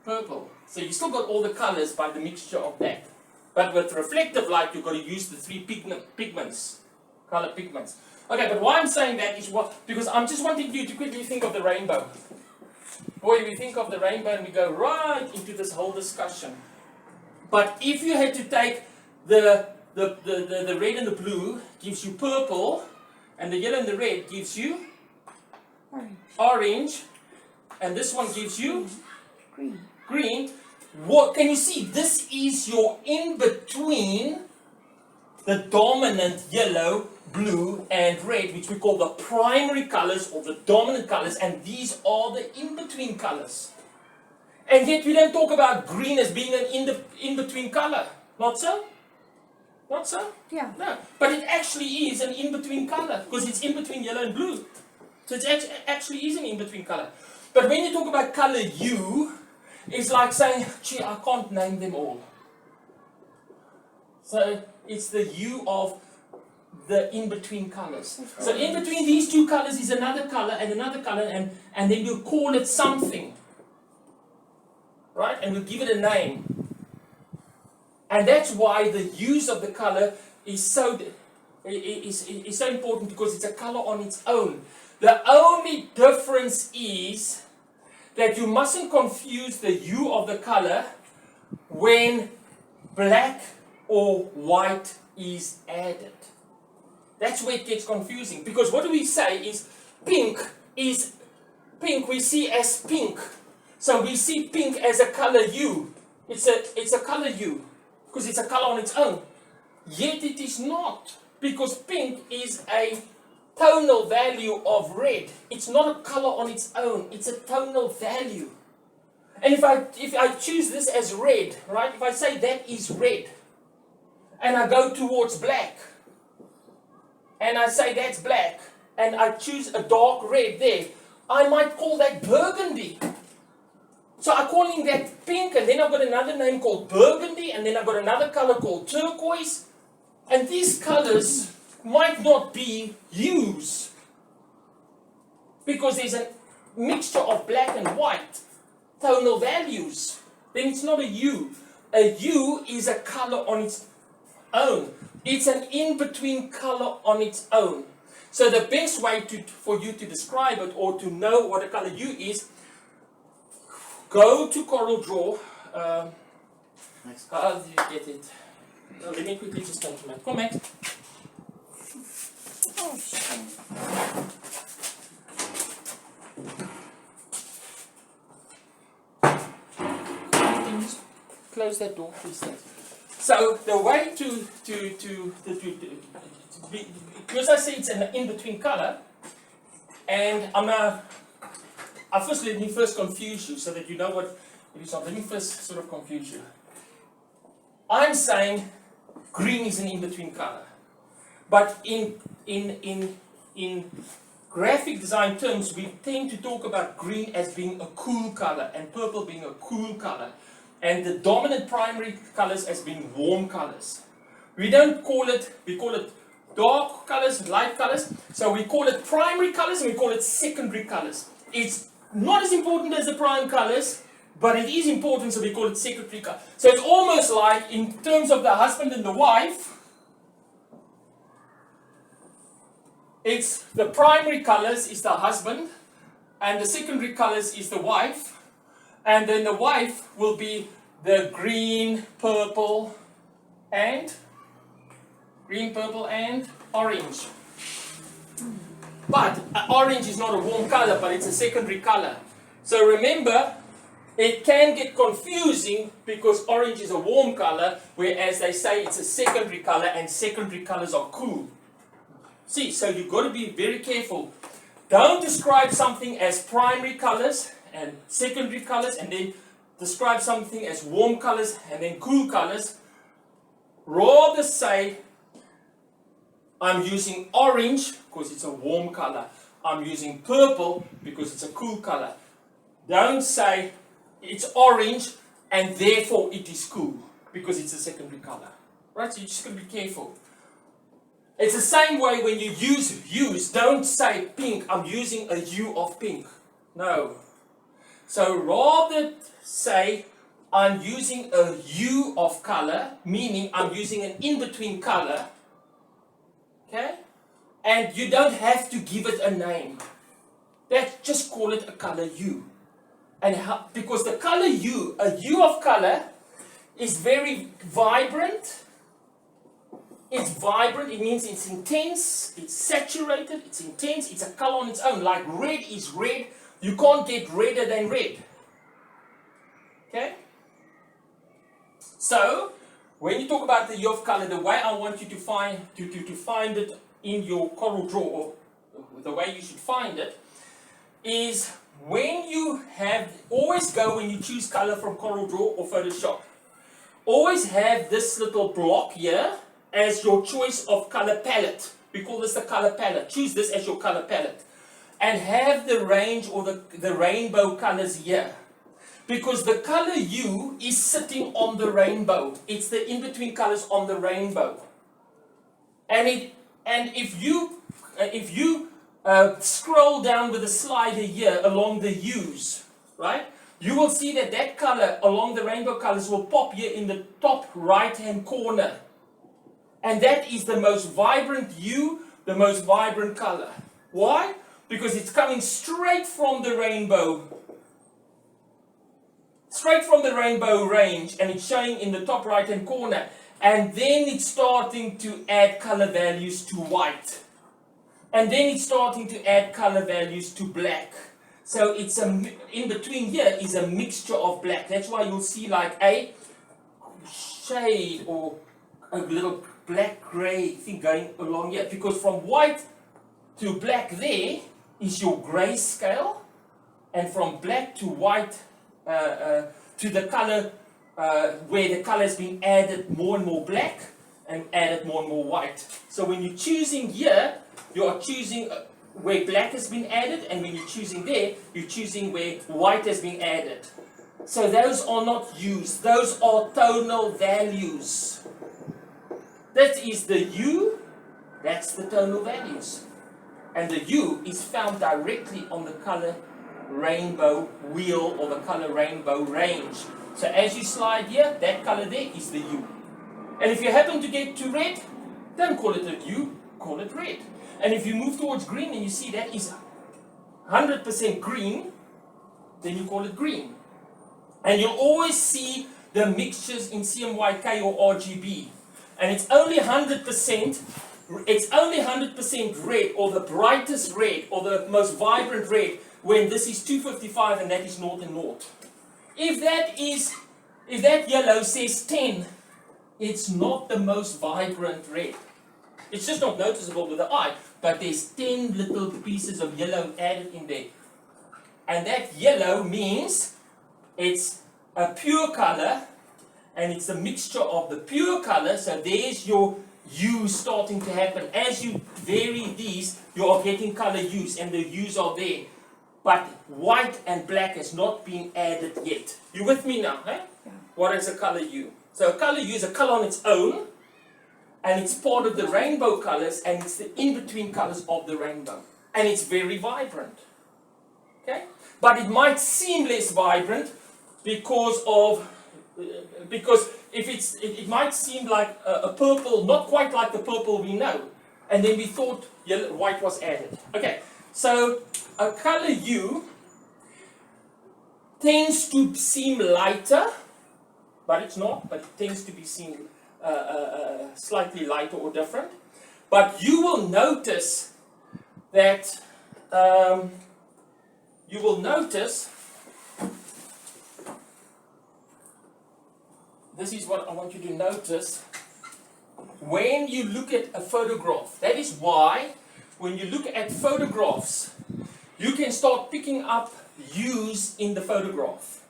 purple. So you still got all the colors by the mixture of that. But with reflective light, you've got to use the three pigments, color pigments. Okay, but why I'm saying that is because I'm just wanting you to quickly think of the rainbow. Boy, we think of the rainbow and we go right into this whole discussion. But if you had to take the red and the blue gives you purple, and the yellow and the red gives you orange, and this one gives you green. What can you see? This is your in-between the dominant yellow, blue, and red, which we call the primary colors or the dominant colors, and these are the in-between colors. And yet we don't talk about green as being an in-between color. Not so? Not so? Yeah. No. But it actually is an in-between color because it's in between yellow and blue. So it actually is an in-between color. But when you talk about color hue, it's like saying, gee, I can't name them all. So it's the hue of the in-between colors. So in between these two colors is another color, and then we'll call it something. Right? And we'll give it a name. And that's why the use of the color is so important, because it's a color on its own. The only difference is that you mustn't confuse the hue of the color when black or white is added. That's where it gets confusing, because what do we say is pink we see as pink. So we see pink as a color hue. It's a color hue because it's a color on its own. Yet it is not, because pink is a tonal value of red. It's not a color on its own, it's a tonal value. And if I choose this as red, right? If I say that is red, and I go towards black, and I say that's black, and I choose a dark red there, I might call that burgundy. So I'm calling that pink, and then I've got another name called burgundy, and then I've got another color called turquoise. And these colors might not be hues, because there's a mixture of black and white tonal values. Then it's not a hue. A hue is a color on its own. It's an in-between color on its own. So the best way for you to describe it, or to know what a color hue is, go to Coral Draw. How do you get it? Let me quickly just come to my comic. Oh, shit. Can you just close that door, please? So the way to be, because I say it's an in-between color, and let me first confuse you so that you know what it is not. Let me first sort of confuse you. I'm saying green is an in-between color, but in graphic design terms, we tend to talk about green as being a cool color and purple being a cool color, and the dominant primary colors as being warm colors. We don't call it, we call it dark colors, light colors, so we call it primary colors and we call it secondary colors. It's not as important as the prime colors, but it is important, so we call it secondary color. So it's almost like, in terms of the husband and the wife, it's the primary colors is the husband, and the secondary colors is the wife, and then the wife will be the green, purple, and orange. But orange is not a warm color, but it's a secondary color. So remember, it can get confusing because orange is a warm color, whereas they say it's a secondary color, and secondary colors are cool. See, so you've got to be very careful. Don't describe something as primary colors and secondary colors, and then describe something as warm colors and then cool colors. Rather say, I'm using orange because it's a warm color. I'm using purple because it's a cool color. Don't say it's orange and therefore it is cool because it's a secondary color. Right? So you just got to be careful. It's the same way when you use hues. Don't say pink, I'm using a hue of pink. No. So rather say I'm using a hue of color, meaning I'm using an in-between color. Okay? And you don't have to give it a name. Just call it a color hue. And because the color hue, a hue of color, is very vibrant. It's vibrant, it means it's intense, it's saturated, it's intense, it's a color on its own. Like red is red, you can't get redder than red. Okay? So, when you talk about the hue of color, the way I want you to find it in your Corel Draw, or the way you should find it, is when you have, always go when you choose color from Corel Draw or Photoshop, always have this little block here as your choice of color palette. We call this the color palette. Choose this as your color palette. And have the range or the rainbow colors here. Because the color hue is sitting on the rainbow. It's the in-between colors on the rainbow. And if you scroll down with the slider here along the hues, right? You will see that color along the rainbow colors will pop here in the top right-hand corner. And that is the most vibrant hue, the most vibrant color. Why? Because it's coming straight from the rainbow. Straight from the rainbow range, and it's showing in the top right hand corner. And then it's starting to add color values to white. And then it's starting to add color values to black. So it's in between here is a mixture of black. That's why you'll see like a shade or a little black gray thing going along here, because from white to black there is your gray scale, and from black to white to the color where the color has been added more and more black and added more and more white. So when you're choosing here, you are choosing where black has been added, and when you're choosing there, you're choosing where white has been added. So those are not hues, those are tonal values. That is the hue, that's the tonal values. And the hue is found directly on the color rainbow wheel or the color rainbow range. So as you slide here, that color there is the hue. And if you happen to get to red, don't call it a hue, call it red. And if you move towards green and you see that is 100% green, then you call it green. And you'll always see the mixtures in CMYK or RGB. And it's only 100%, it's only 100% red, or the brightest red, or the most vibrant red, when this is 255 and that is 0 and 0. If that yellow says 10, it's not the most vibrant red. It's just not noticeable with the eye, but there's 10 little pieces of yellow added in there. And that yellow means it's a pure color, and it's a mixture of the pure color. So there's your hues starting to happen. As you vary these, you are getting color hues, and the hues are there. But white and black has not been added yet. You with me now? Eh? Yeah. What is a color hue? So a color hue is a color on its own, and it's part of the rainbow colors, and it's the in-between colors of the rainbow. And it's very vibrant. Okay? But it might seem less vibrant because if it might seem like a purple, not quite like the purple we know. And then we thought white was added. Okay, so a color hue tends to seem lighter, but it's not, but it tends to be seen slightly lighter or different. But you will notice that this is what I want you to notice when you look at a photograph. That is why when you look at photographs, you can start picking up hues in the photograph.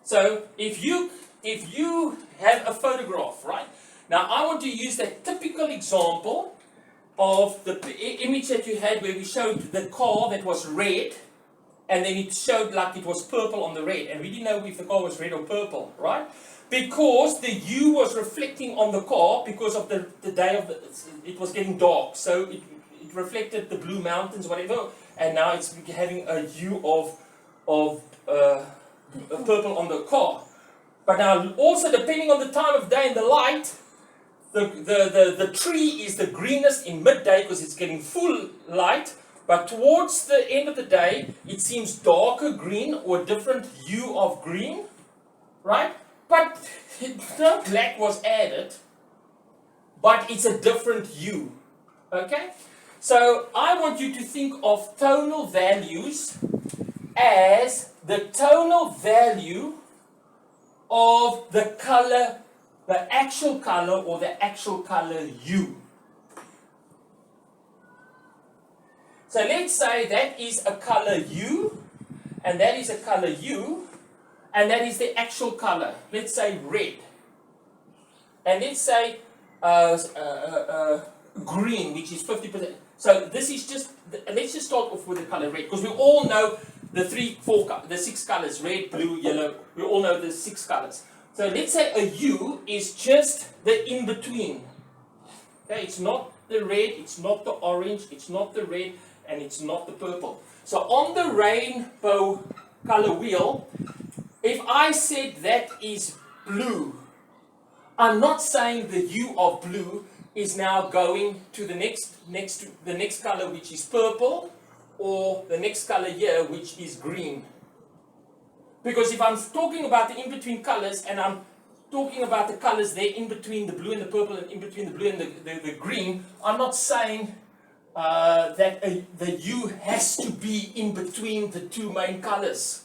So if you have a photograph, right? Now I want to use that typical example of the image that you had where we showed the car that was red, and then it showed like it was purple on the red, and we didn't know if the car was red or purple, right? Because the hue was reflecting on the car because of the day of it was getting dark, so it reflected the blue mountains, whatever, and now it's having a hue of purple on the car. But now also depending on the time of day and the light, the tree is the greenest in midday because it's getting full light, but towards the end of the day it seems darker green or a different hue of green, right? But no black was added, but it's a different hue. Okay? So I want you to think of tonal values as the tonal value of the color, the actual color or the actual color hue. So let's say that is a color hue, and that is a color hue, and that is the actual color. Let's say red. And let's say green, which is 50%. So this is just, let's just start off with the color red, because we all know the 6 colors, red, blue, yellow. We all know the 6 colors. So let's say a hue is just the in-between. Okay, it's not the red, it's not the orange, it's not the red, and it's not the purple. So on the rainbow color wheel, if I said that is blue, I'm not saying the hue of blue is now going to the next color, which is purple, or the next color here, which is green. Because if I'm talking about the in-between colors, and I'm talking about the colors there in between the blue and the purple, and in between the blue and the green, I'm not saying that the hue has to be in between the 2 main colors.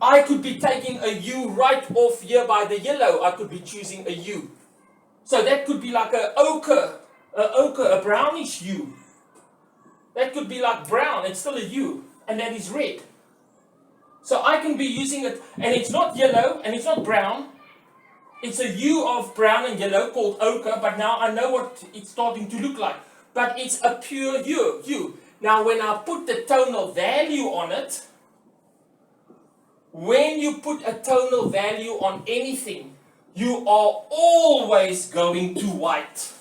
I could be taking a hue right off here by the yellow. I could be choosing a hue. So that could be like a brownish hue. That could be like brown, it's still a hue, and that is red. So I can be using it, and it's not yellow, and it's not brown. It's a hue of brown and yellow called ochre, but now I know what it's starting to look like. But it's a pure hue. Now when I put the tonal value on it, when you put a tonal value on anything, you are always going to white.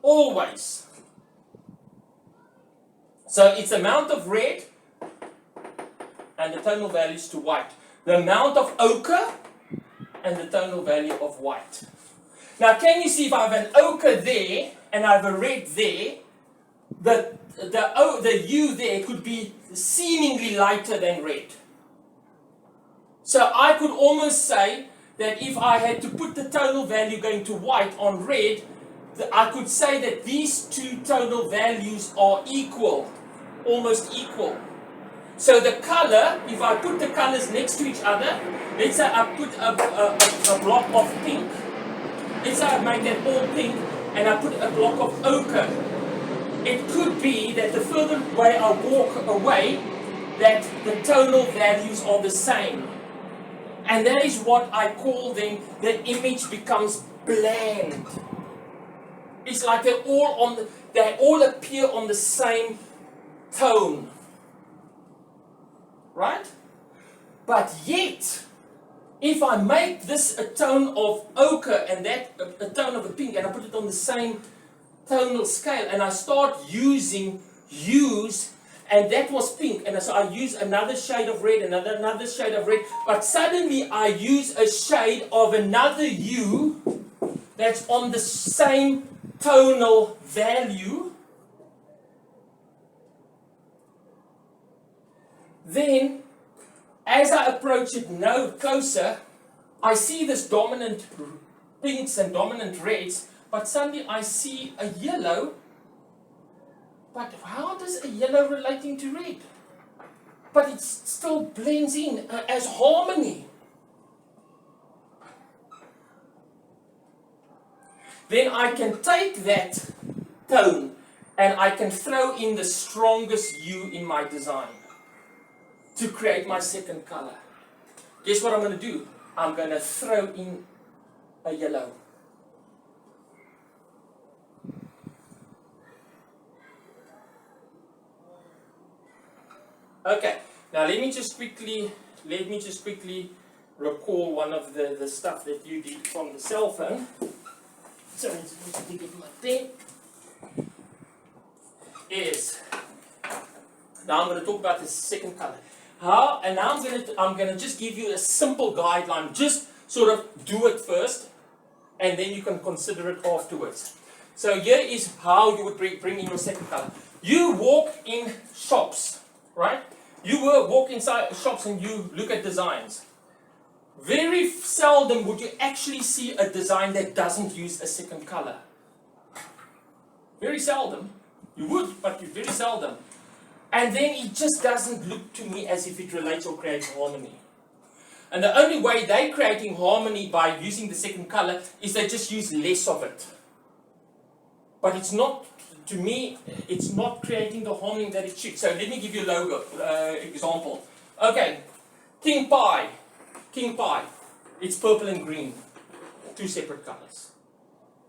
Always. So it's the amount of red and the tonal value is to white. The amount of ochre and the tonal value of white. Now can you see if I have an ochre there and I have a red there, the hue there could be seemingly lighter than red. So I could almost say that if I had to put the tonal value going to white on red, I could say that these 2 tonal values are equal, almost equal. So the color, if I put the colors next to each other, let's say I put a block of pink, let's say I make that all pink, and I put a block of ochre. It could be that the further away I walk away, that the tonal values are the same. And that is what I call then the image becomes bland. It's like they all appear on the same tone. Right? But yet, if I make this a tone of ochre and that a tone of a pink, and I put it on the same tonal scale, and I start using hues, and that was pink, and so I use another shade of red, another shade of red, but suddenly I use a shade of another hue that's on the same tonal value, then as I approach it no closer, I see this dominant pinks and dominant reds, but suddenly I see a yellow. But how does a yellow relating to red? But it still blends in as harmony. Then I can take that tone and I can throw in the strongest hue in my design to create my second color. Guess what I'm going to do? I'm going to throw in a yellow. Okay, now let me just quickly recall one of the stuff that you did from the cell phone. So let me get my pen. Yes. Now I'm going to talk about the second color. How? And now I'm going to just give you a simple guideline. Just sort of do it first, and then you can consider it afterwards. So here is how you would bring in your second color. You walk in shops, right? You will walk inside shops and you look at designs. Very seldom would you actually see a design that doesn't use a second color. Very seldom. You would, but very seldom. And then it just doesn't look to me as if it relates or creates harmony. And the only way they're creating harmony by using the second color is they just use less of it. But it's not, to me, it's not creating the harmony that it should. So let me give you a logo example. Okay, King Pie. King Pie. It's purple and green. Two separate colors.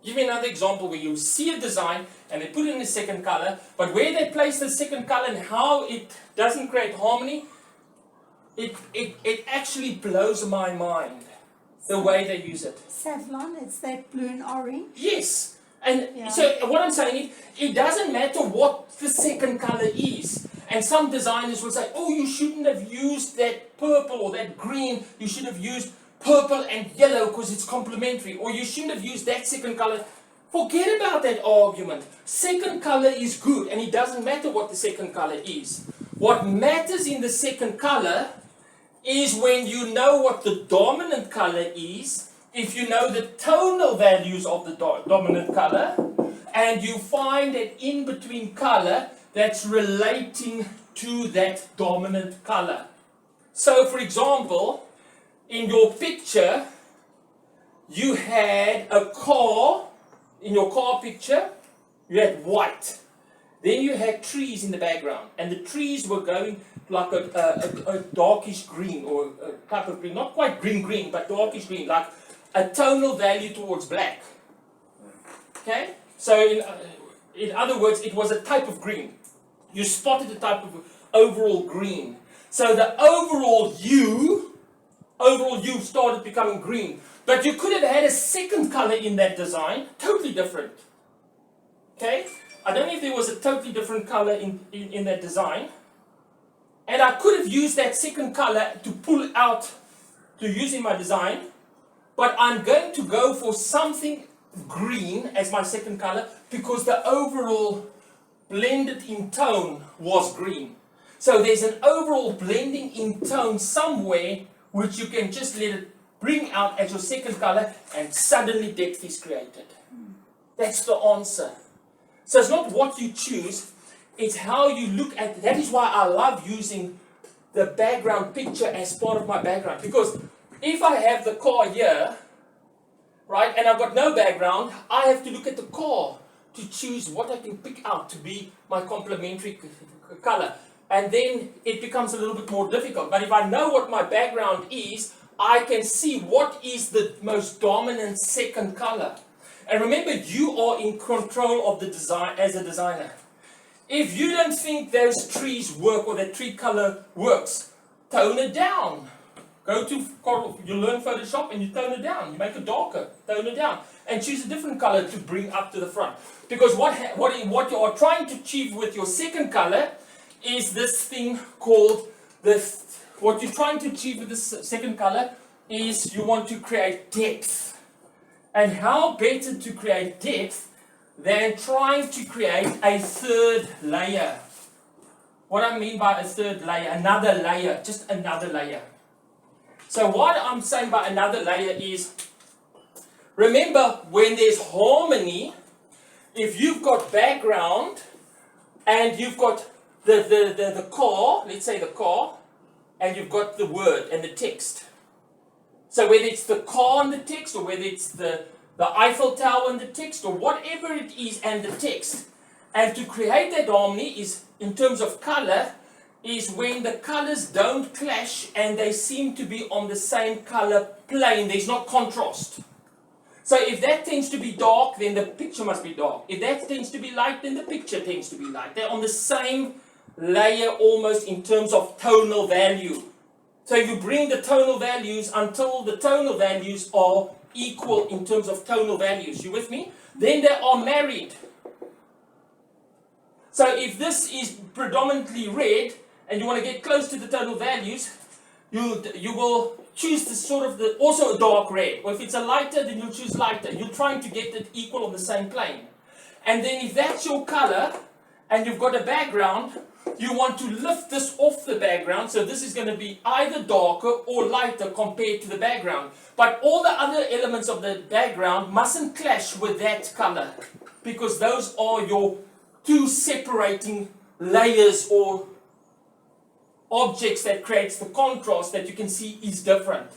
Give me another example where you see a design and they put it in the second color, but where they place the second color and how it doesn't create harmony, it actually blows my mind, the way they use it. Savlon, it's that blue and orange. Yes. And Yeah. so what I'm saying is, it doesn't matter what the second color is. And some designers will say, oh, you shouldn't have used that purple or that green, you should have used purple and yellow because it's complementary, or you shouldn't have used that second color. Forget about that argument. Second color is good, and it doesn't matter what the second color is. What matters in the second color is when you know what the dominant color is, if you know the tonal values of the dominant color, and you find an in-between color that's relating to that dominant color. So, for example, in your picture, you had a car. In your car picture, you had white. Then you had trees in the background, and the trees were going like a darkish green, or a type of green, not quite green, but darkish green, like a tonal value towards black. Okay? So in other words, it was a type of green. You spotted a type of overall green. So the overall hue started becoming green. But you could have had a second color in that design, totally different. Okay? I don't know if there was a totally different color in that design. And I could have used that second color to pull out, to use in my design. But I'm going to go for something green as my second color because the overall blended in tone was green. So there's an overall blending in tone somewhere which you can just let it bring out as your second color, and suddenly depth is created. That's the answer. So it's not what you choose, it's how you look at it. That is why I love using the background picture as part of my background. Because if I have the car here, right, and I've got no background, I have to look at the car to choose what I can pick out to be my complementary color. And then it becomes a little bit more difficult. But if I know what my background is, I can see what is the most dominant second color. And remember, you are in control of the design as a designer. If you don't think those trees work or that tree color works, tone it down. Go to Coral, you learn Photoshop and you tone it down. You make it darker, tone it down. And choose a different color to bring up to the front. Because what you are trying to achieve with your second color is this thing called what you're trying to achieve with this second color is you want to create depth. And how better to create depth than trying to create a third layer. What I mean by a third layer, another layer, just another layer. So what I'm saying by another layer is, remember when there's harmony, if you've got background and you've got the car, let's say the car, and you've got the word and the text. So whether it's the car and the text, or whether it's the Eiffel Tower and the text, or whatever it is and the text, and to create that harmony is, in terms of color, is when the colors don't clash and they seem to be on the same color plane. There's not contrast. So if that tends to be dark, then the picture must be dark. If that tends to be light, then the picture tends to be light. They're on the same layer almost in terms of tonal value. So you bring the tonal values until the tonal values are equal in terms of tonal values. You with me? Then they are married. So if this is predominantly red, and you want to get close to the tonal values, you will choose the sort of also a dark red. Or if it's a lighter, then you'll choose lighter. You're trying to get it equal on the same plane. And then if that's your color, and you've got a background, you want to lift this off the background. So this is going to be either darker or lighter compared to the background. But all the other elements of the background mustn't clash with that color, because those are your two separating layers or objects that creates the contrast that you can see is different.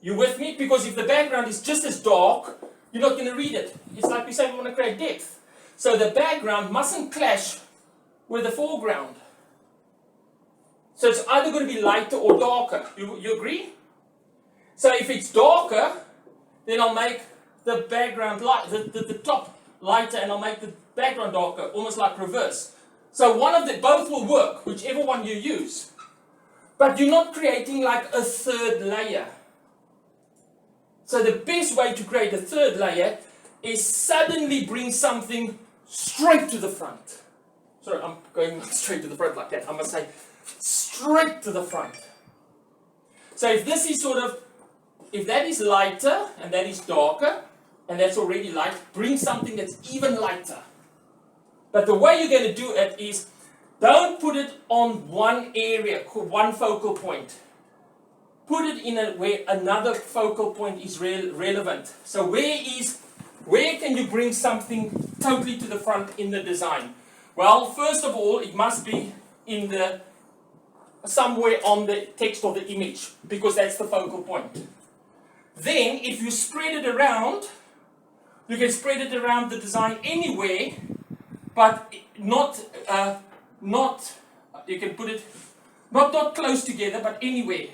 You with me? Because if the background is just as dark, you're not going to read it. It's like we say we want to create depth. So the background mustn't clash with the foreground. So it's either going to be lighter or darker. You agree? So if it's darker, then I'll make the background light, the top lighter, and I'll make the background darker, almost like reverse. So both will work, whichever one you use. But you're not creating like a third layer. So the best way to create a third layer is suddenly bring something straight to the front. Sorry, I'm going straight to the front like that. I must say straight to the front. So if this is if that is lighter and that is darker, and that's already light, bring something that's even lighter. But the way you're going to do it is, don't put it on one area, one focal point. Put it in where another focal point is relevant. So where can you bring something totally to the front in the design? Well, first of all, it must be somewhere on the text or the image, because that's the focal point. Then, if you spread it around, you can spread it around the design anywhere, but not you can put it not close together, but anywhere.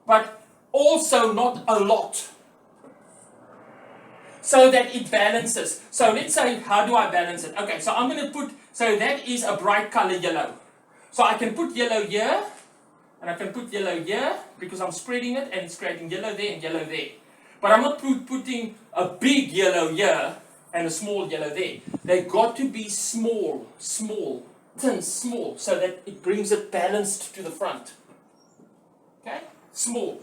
But also not a lot, so that it balances. So let's say, how do I balance it? Okay, so I'm going to so that is a bright color yellow. So I can put yellow here, and I can put yellow here, because I'm spreading it and it's creating yellow there and yellow there. But I'm not putting a big yellow here and a small yellow there. They've got to be small, thin, small, so that it brings it balanced to the front. Okay? Small.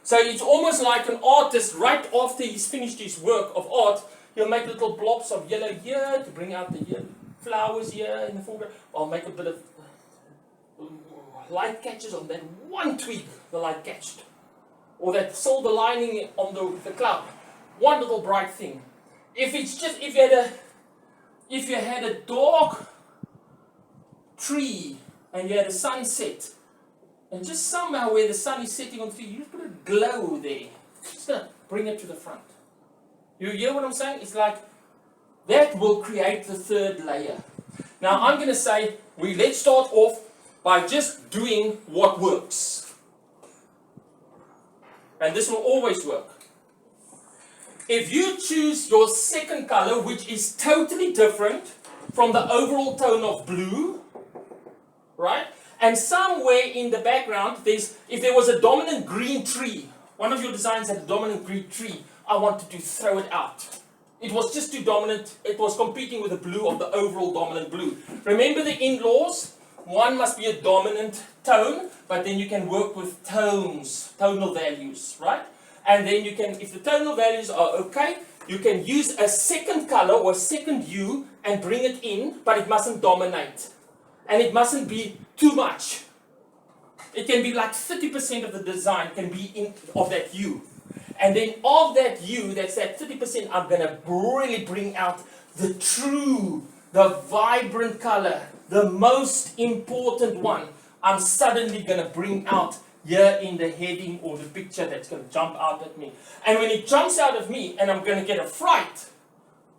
So it's almost like an artist, right after he's finished his work of art, he'll make little blobs of yellow here to bring out the flowers here in the foreground. I'll make a bit of light catches on that one twig, the light catched. Or that silver lining on the cloud. One little bright thing. If you had a dark tree and you had a sunset, and just somehow where the sun is setting on the tree, you just put a glow there. Just gonna bring it to the front. You hear what I'm saying? It's like that will create the third layer. Now I'm going to say let's start off by just doing what works. And this will always work. if you choose your second color, which is totally different from the overall tone of blue, right? And somewhere in the background, if there was a dominant green tree, one of your designs had a dominant green tree, I wanted to throw it out. It was just too dominant. It was competing with the blue of the overall dominant blue. Remember the in-laws? One must be a dominant tone, but then you can work with tones, tonal values, right? And then you can, if the tonal values are okay, you can use a second color or a second hue and bring it in, but it mustn't dominate. And it mustn't be too much. It can be like 30% of the design can be of that hue. And then of that hue, that's that 30%, I'm going to really bring out the true, the vibrant color, the most important one. I'm suddenly going to bring out here in the heading or the picture that's going to jump out at me. And when it jumps out of me and I'm going to get a fright,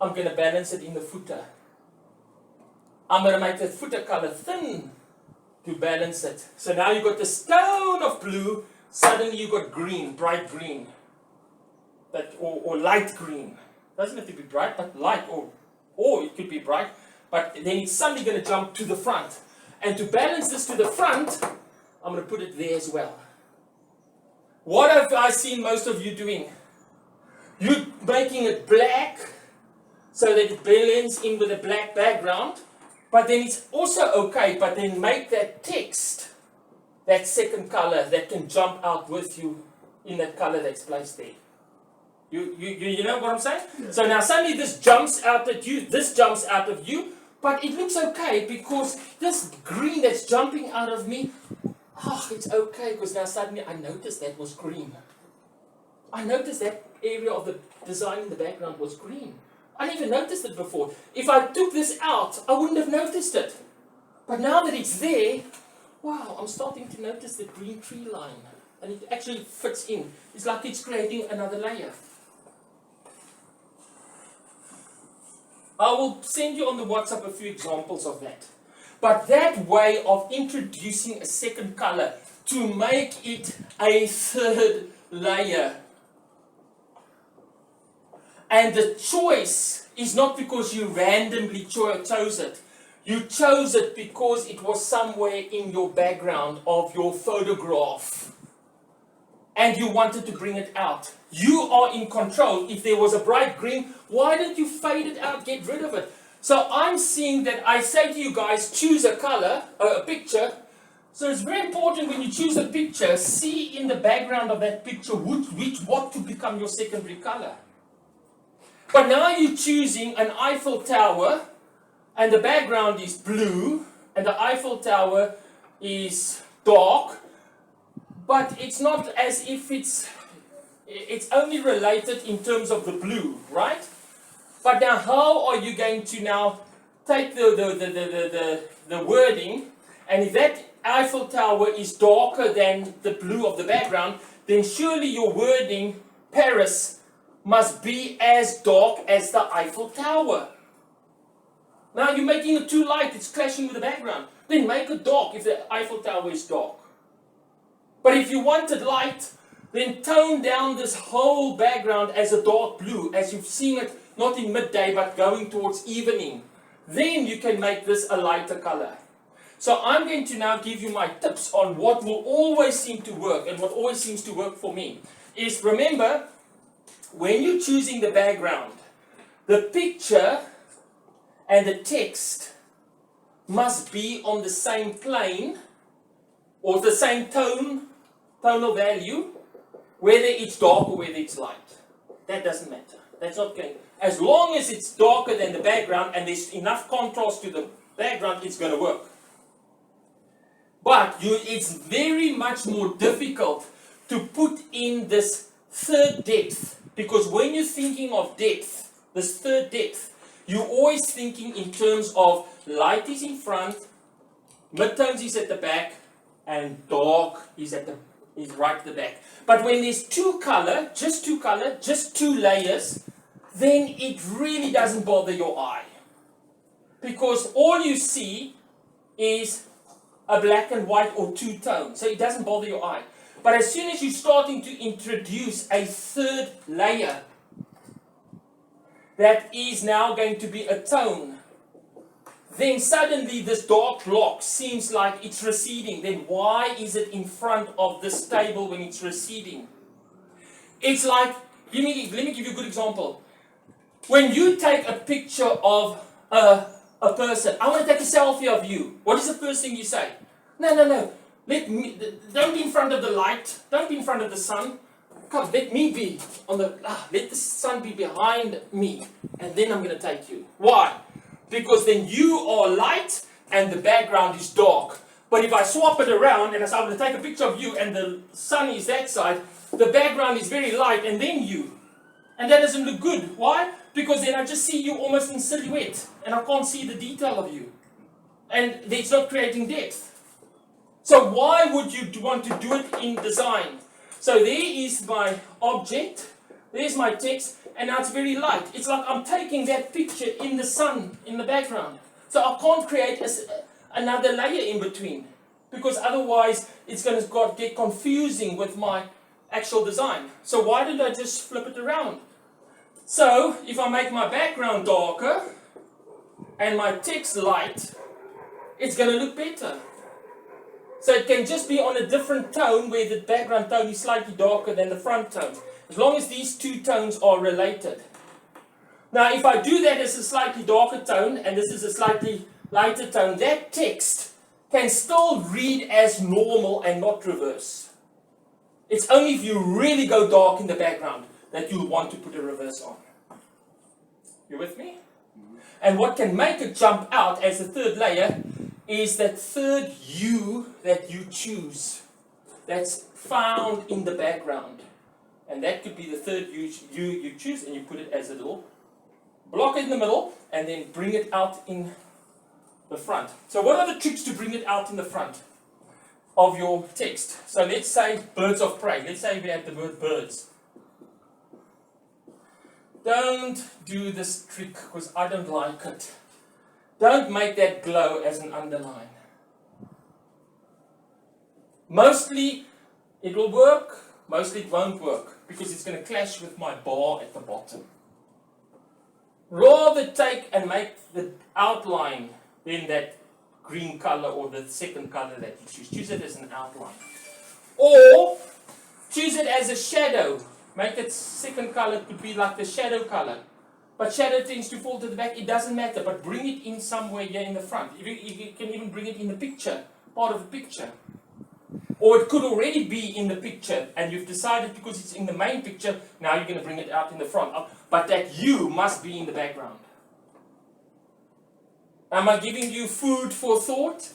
I'm going to balance it in the footer. I'm going to make the footer color thin to balance it. So now you've got this tone of blue, suddenly you've got green, bright green. Or light green. Doesn't have to be bright, but light, or it could be bright, but then it's suddenly going to jump to the front. And to balance this to the front, I'm going to put it there as well. What have I seen most of you doing? You're making it black so that it blends in with a black background, but then it's also okay, but then make that text, that second color that can jump out with you in that color that's placed there. You know what I'm saying? Yeah. So now suddenly this jumps out at you, this jumps out of you, but it looks okay because this green that's jumping out of me, it's okay because now suddenly I noticed that was green. I noticed that area of the design in the background was green. I didn't even notice it before. If I took this out, I wouldn't have noticed it. But now that it's there, wow, I'm starting to notice the green tree line. And it actually fits in. It's like it's creating another layer. I will send you on the WhatsApp a few examples of that. But that way of introducing a second color to make it a third layer. And the choice is not because you randomly chose it. You chose it because it was somewhere in your background of your photograph. And you wanted to bring it out. You are in control. If there was a bright green, why don't you fade it out, get rid of it? So I'm seeing that I say to you guys, choose a color, a picture. So it's very important when you choose a picture, see in the background of that picture what to become your secondary color. But now you're choosing an Eiffel Tower, and the background is blue, and the Eiffel Tower is dark, but it's not as if it's only related in terms of the blue, right? But now how are you going to now take the wording, and if that Eiffel Tower is darker than the blue of the background, then surely your wording, Paris, must be as dark as the Eiffel Tower. Now you're making it too light, it's clashing with the background. Then make it dark if the Eiffel Tower is dark. But if you want it light, then tone down this whole background as a dark blue, as you've seen it not in midday but going towards evening. Then you can make this a lighter color. So I'm going to now give you my tips on what will always seem to work, and what always seems to work for me is, remember, when you're choosing the background, the picture and the text must be on the same plane or the same tonal value, whether it's dark or whether it's light. That doesn't matter. That's not going. As long as it's darker than the background and there's enough contrast to the background, it's going to work. But it's very much more difficult to put in this third depth. Because when you're thinking of depth, this third depth, you're always thinking in terms of light is in front, midtones is at the back, and dark is right at the back. But when there's just two layers, then it really doesn't bother your eye. Because all you see is a black and white or two tones, so it doesn't bother your eye. But as soon as you're starting to introduce a third layer, that is now going to be a tone, then suddenly this dark block seems like it's receding. Then why is it in front of this table when it's receding? It's like, let me give you a good example. When you take a picture of a person, I want to take a selfie of you. What is the first thing you say? No. Don't be in front of the light. Don't be in front of the sun. Come, let me be on the. Let the sun be behind me, and then I'm going to take you. Why? Because then you are light and the background is dark. But if I swap it around and I say I'm going to take a picture of you and the sun is that side, the background is very light and then you. And that doesn't look good. Why? Because then I just see you almost in silhouette and I can't see the detail of you. And it's not creating depth. So why would you want to do it in design? So there is my object, there's my text, and now it's very light. It's like I'm taking that picture in the sun, in the background. So I can't create another layer in between, because otherwise it's going to get confusing with my actual design. So why did I just flip it around? So if I make my background darker and my text light, it's going to look better. So it can just be on a different tone where the background tone is slightly darker than the front tone, as long as these two tones are related. Now if I do that as a slightly darker tone and this is a slightly lighter tone, that text can still read as normal and not reverse. It's only if you really go dark in the background that you'll want to put a reverse on. You with me? And what can make it jump out as a third layer is that third you that you choose, that's found in the background. And that could be the third you choose, and you put it as a little block in the middle, and then bring it out in the front. So what are the tricks to bring it out in the front of your text? So let's say birds of prey. Let's say we have the word birds. Don't do this trick because I don't like it. Don't make that glow as an underline. Mostly it will work, mostly it won't work because it's going to clash with my bar at the bottom. Rather take and make the outline in that green color or the second color that you choose. Choose it as an outline. Or choose it as a shadow. Make its second color could be like the shadow color. But shadow tends to fall to the back, it doesn't matter, but bring it in somewhere here in the front. You can even bring it in the picture, part of the picture. Or it could already be in the picture, and you've decided because it's in the main picture, now you're going to bring it out in the front. But that you must be in the background. Am I giving you food for thought?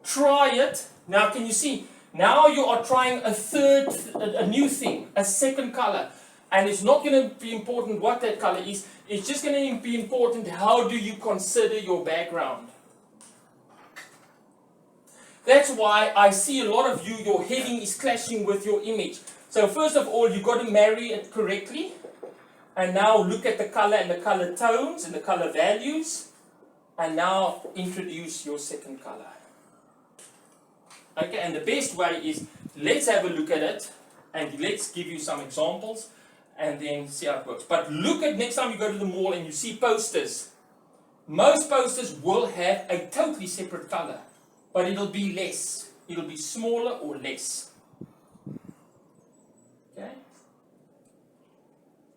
Try it. Now can you see? Now you are trying a new thing, a second color. And it's not going to be important what that color is. It's just going to be important how do you consider your background. That's why I see a lot of you, your heading is clashing with your image. So first of all, you've got to marry it correctly. And now look at the color and the color tones and the color values. And now introduce your second color. Okay, and the best way is, let's have a look at it. And let's give you some examples. And then see how it works. But look at next time you go to the mall and you see posters. Most posters will have a totally separate color. But it'll be less. It'll be smaller or less. Okay?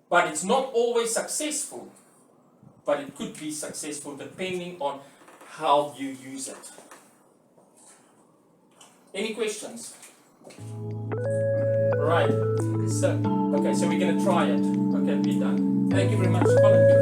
But it's not always successful. But it could be successful depending on how you use it. Any questions? Right. So we're going to try it. Okay, be done. Thank you very much, Colin.